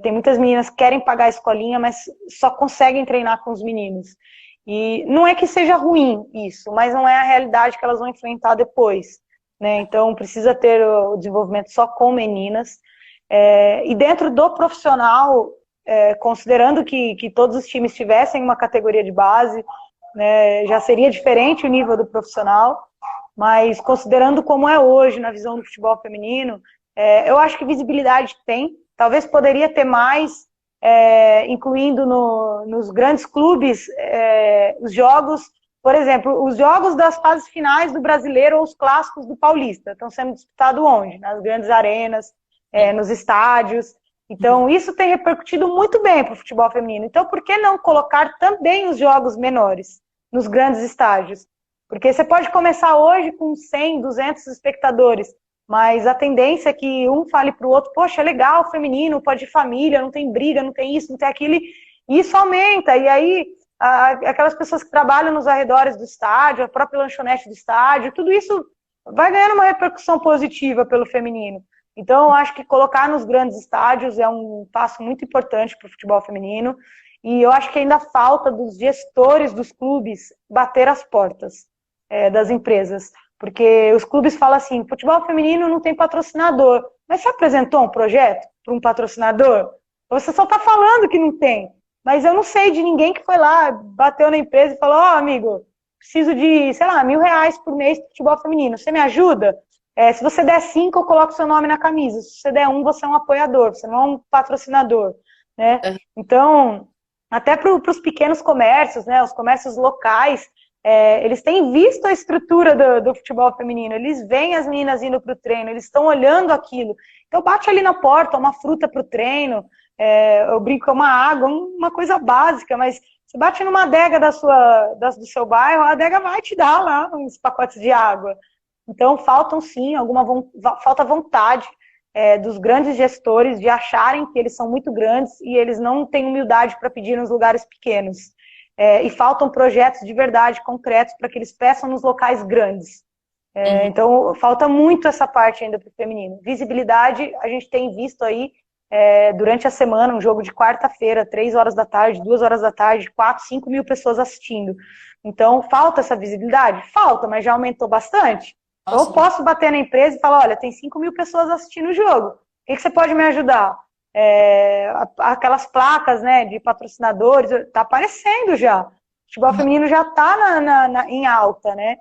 Tem muitas meninas que querem pagar a escolinha, mas só conseguem treinar com os meninos. E não é que seja ruim isso, mas não é a realidade que elas vão enfrentar depois. Né? Então precisa ter o desenvolvimento só com meninas. E dentro do profissional, considerando que todos os times tivessem uma categoria de base, né, já seria diferente o nível do profissional, mas considerando como é hoje na visão do futebol feminino, eu acho que visibilidade tem, talvez poderia ter mais, incluindo nos grandes clubes os jogos, por exemplo, os jogos das fases finais do Brasileiro ou os clássicos do Paulista estão sendo disputados onde? Nas grandes arenas, nos estádios. Então, isso tem repercutido muito bem para o futebol feminino. Então, por que não colocar também os jogos menores nos grandes estádios? Porque você pode começar hoje com 100, 200 espectadores, mas a tendência é que um fale para o outro, poxa, legal, feminino, pode ir família, não tem briga, não tem isso, não tem aquilo, e isso aumenta. E aí, aquelas pessoas que trabalham nos arredores do estádio, a própria lanchonete do estádio, tudo isso vai ganhando uma repercussão positiva pelo feminino. Então, eu acho que colocar nos grandes estádios é um passo muito importante para o futebol feminino. E eu acho que ainda falta dos gestores dos clubes bater as portas das empresas. Porque os clubes falam assim, futebol feminino não tem patrocinador. Mas você apresentou um projeto para um patrocinador? Você só está falando que não tem. Mas eu não sei de ninguém que foi lá, bateu na empresa e falou, amigo, preciso de, sei lá, R$ 1.000 por mês para futebol feminino. Você me ajuda? Se você der 5, eu coloco seu nome na camisa. Se você der 1, você é um apoiador, você não é um patrocinador, né? Então, até para os pequenos comércios, né? Os comércios locais, eles têm visto a estrutura do futebol feminino, eles veem as meninas indo para o treino, eles estão olhando aquilo. Então, bate ali na porta, uma fruta para o treino, eu brinco, uma água, uma coisa básica, mas você bate numa adega do seu bairro, a adega vai te dar lá uns pacotes de água. Então, faltam sim, falta vontade dos grandes gestores de acharem que eles são muito grandes e eles não têm humildade para pedir nos lugares pequenos. E faltam projetos de verdade concretos para que eles peçam nos locais grandes. Então, falta muito essa parte ainda para o feminino. Visibilidade, a gente tem visto aí durante a semana, um jogo de quarta-feira, 3 horas da tarde, 2 horas da tarde, 4, 5 mil pessoas assistindo. Então, falta essa visibilidade? Falta, mas já aumentou bastante. Então, eu posso bater na empresa e falar, olha, tem 5 mil pessoas assistindo o jogo. O que você pode me ajudar? Aquelas placas, né, de patrocinadores, está aparecendo já. O futebol feminino já está em alta, né?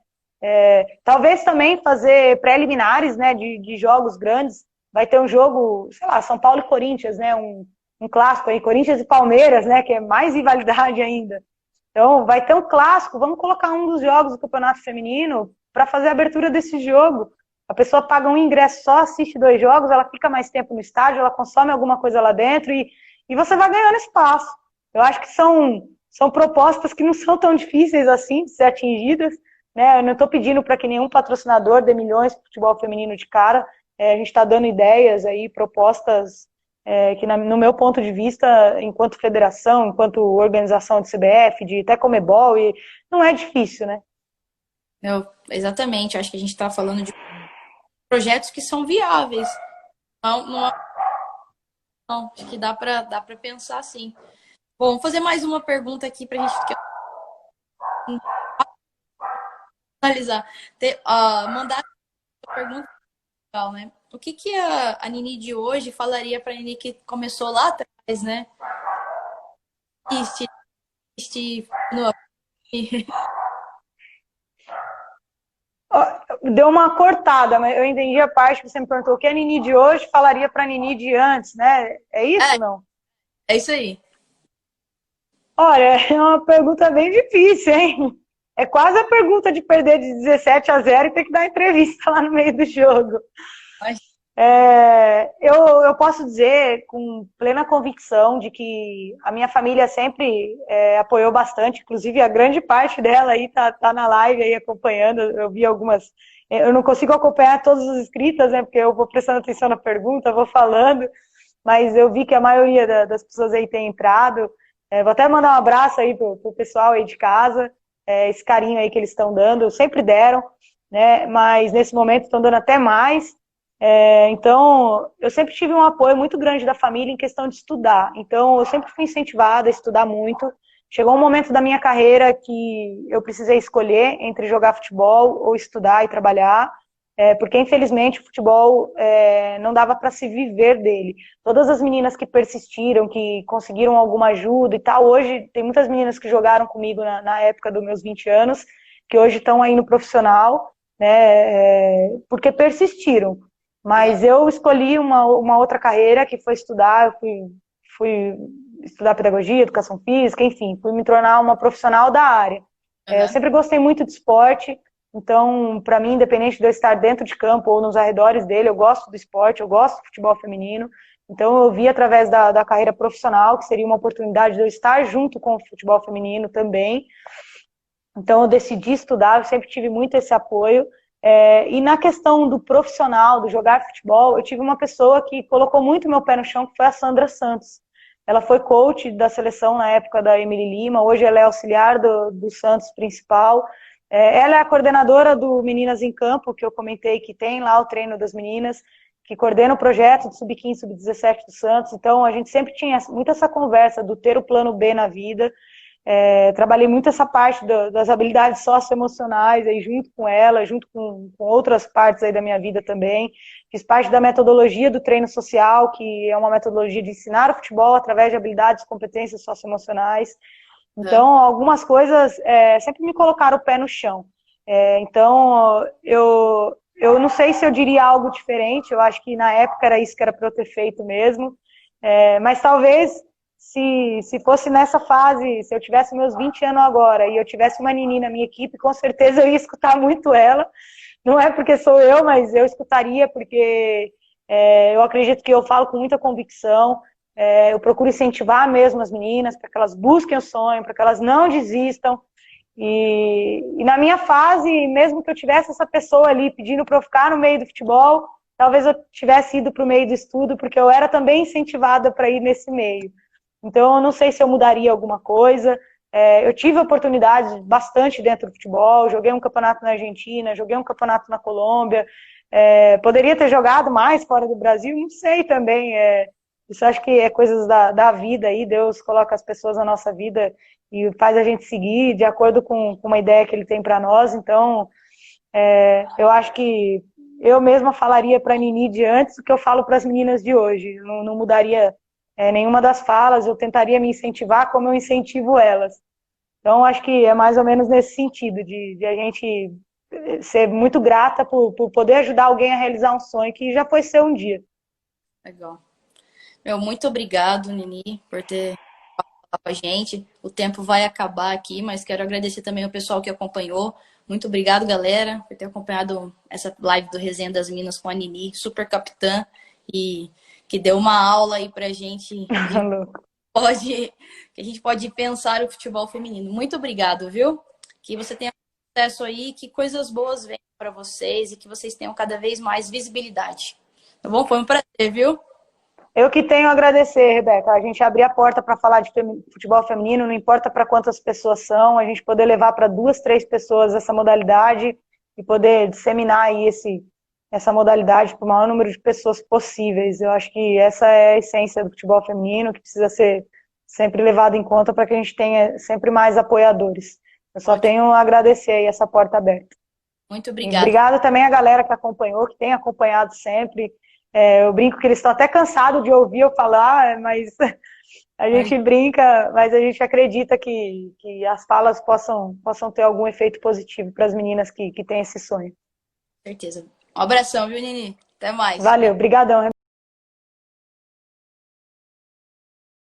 Talvez também fazer preliminares, né, de jogos grandes. Vai ter um jogo, sei lá, São Paulo e Corinthians, né? Um clássico aí, Corinthians e Palmeiras, né? Que é mais rivalidade ainda. Então, vai ter um clássico, vamos colocar um dos jogos do Campeonato Feminino para fazer a abertura desse jogo. A pessoa paga um ingresso só, assiste 2 jogos, ela fica mais tempo no estádio, ela consome alguma coisa lá dentro e você vai ganhando espaço. Eu acho que são propostas que não são tão difíceis assim de ser atingidas, né? Eu não estou pedindo para que nenhum patrocinador dê milhões para o futebol feminino de cara. A gente está dando ideias aí, propostas que, no meu ponto de vista, enquanto federação, enquanto organização de CBF, de até Comebol, e não é difícil, né? Exatamente, acho que a gente está falando de projetos que são viáveis. Não, acho que dá para pensar sim. Bom, vou fazer mais uma pergunta aqui para a gente analisar. Mandar uma pergunta legal, né? O que a Nini de hoje falaria para a Nini que começou lá atrás, né? Deu uma cortada, mas eu entendi a parte que você me perguntou. O que a Nini de hoje falaria para a Nini de antes, né? É isso, não? É isso aí. Olha, é uma pergunta bem difícil, hein? É quase a pergunta de perder de 17-0 e ter que dar entrevista lá no meio do jogo. Eu posso dizer com plena convicção de que a minha família sempre apoiou bastante, inclusive a grande parte dela aí tá na live aí acompanhando. Eu vi algumas, eu não consigo acompanhar todas as inscritas, né, porque eu vou prestando atenção na pergunta, vou falando, mas eu vi que a maioria das pessoas aí tem entrado. Vou até mandar um abraço aí pro pessoal aí de casa, esse carinho aí que eles estão dando, sempre deram, né, mas nesse momento estão dando até mais. Então, eu sempre tive um apoio muito grande da família em questão de estudar. Então, eu sempre fui incentivada a estudar muito. Chegou um momento da minha carreira que eu precisei escolher entre jogar futebol ou estudar e trabalhar, porque, infelizmente, o futebol não dava para se viver dele. Todas as meninas que persistiram, que conseguiram alguma ajuda e tal, hoje tem muitas meninas que jogaram comigo na época dos meus 20 anos, que hoje estão aí no profissional, né, porque persistiram. Mas eu escolhi uma outra carreira, que foi estudar. Eu fui estudar pedagogia, educação física, enfim, fui me tornar uma profissional da área. Eu sempre gostei muito de esporte, então, para mim, independente de eu estar dentro de campo ou nos arredores dele, eu gosto do esporte, eu gosto do futebol feminino. Então eu vi através da carreira profissional que seria uma oportunidade de eu estar junto com o futebol feminino também. Então eu decidi estudar, eu sempre tive muito esse apoio. E na questão do profissional, do jogar futebol, eu tive uma pessoa que colocou muito meu pé no chão, que foi a Sandra Santos. Ela foi coach da seleção na época da Emily Lima, hoje ela é auxiliar do Santos principal. Ela é a coordenadora do Meninas em Campo, que eu comentei que tem lá o treino das meninas, que coordena o projeto de Sub-15, Sub-17 do Santos. Então a gente sempre tinha muito essa conversa do ter o plano B na vida. Trabalhei muito essa parte das habilidades socioemocionais aí junto com ela, junto com outras partes aí da minha vida também. Fiz parte da metodologia do treino social, que é uma metodologia de ensinar o futebol através de habilidades e competências socioemocionais. Então, algumas coisas sempre me colocaram o pé no chão. Então, eu não sei se eu diria algo diferente, eu acho que na época era isso que era para eu ter feito mesmo, mas talvez se fosse nessa fase, se eu tivesse meus 20 anos agora e eu tivesse uma Nini na minha equipe, com certeza eu ia escutar muito ela. Não é porque sou eu, mas eu escutaria porque eu acredito que eu falo com muita convicção. Eu procuro incentivar mesmo as meninas para que elas busquem o sonho, para que elas não desistam. E na minha fase, mesmo que eu tivesse essa pessoa ali pedindo para eu ficar no meio do futebol, talvez eu tivesse ido para o meio do estudo, porque eu era também incentivada para ir nesse meio. Então, eu não sei se eu mudaria alguma coisa. Eu tive oportunidades bastante dentro do futebol, joguei um campeonato na Argentina, joguei um campeonato na Colômbia, poderia ter jogado mais fora do Brasil, não sei também. Isso acho que é coisas da vida aí, Deus coloca as pessoas na nossa vida e faz a gente seguir de acordo com uma ideia que Ele tem para nós. Então, eu acho que eu mesma falaria para a Nini de antes o que eu falo para as meninas de hoje. Não mudaria nenhuma das falas, eu tentaria me incentivar como eu incentivo elas. Então, acho que é mais ou menos nesse sentido, de a gente ser muito grata por poder ajudar alguém a realizar um sonho que já foi seu um dia. Legal. Meu, muito obrigado, Nini, por ter falado com a gente. O tempo vai acabar aqui, mas quero agradecer também o pessoal que acompanhou. Muito obrigado, galera, por ter acompanhado essa live do Resenha das Minas com a Nini, super capitã, e que deu uma aula aí pra gente que a gente pode pensar o futebol feminino. Muito obrigado, viu? Que você tenha sucesso aí, que coisas boas venham para vocês e que vocês tenham cada vez mais visibilidade. Tá bom? Foi um prazer, viu? Eu que tenho a agradecer, Rebeca. A gente abrir a porta para falar de futebol feminino, não importa para quantas pessoas são, a gente poder levar para 2, 3 pessoas essa modalidade e poder disseminar aí essa modalidade para o maior número de pessoas possíveis. Eu acho que essa é a essência do futebol feminino, que precisa ser sempre levado em conta para que a gente tenha sempre mais apoiadores. Eu só tenho a agradecer aí essa porta aberta. Muito obrigada. Obrigada também a galera que acompanhou, que tem acompanhado sempre. Eu brinco que eles estão até cansados de ouvir eu falar, mas a gente brinca, mas a gente acredita que as falas possam ter algum efeito positivo para as meninas que têm esse sonho. Com certeza. Um abração, viu, Nini? Até mais. Valeu, brigadão.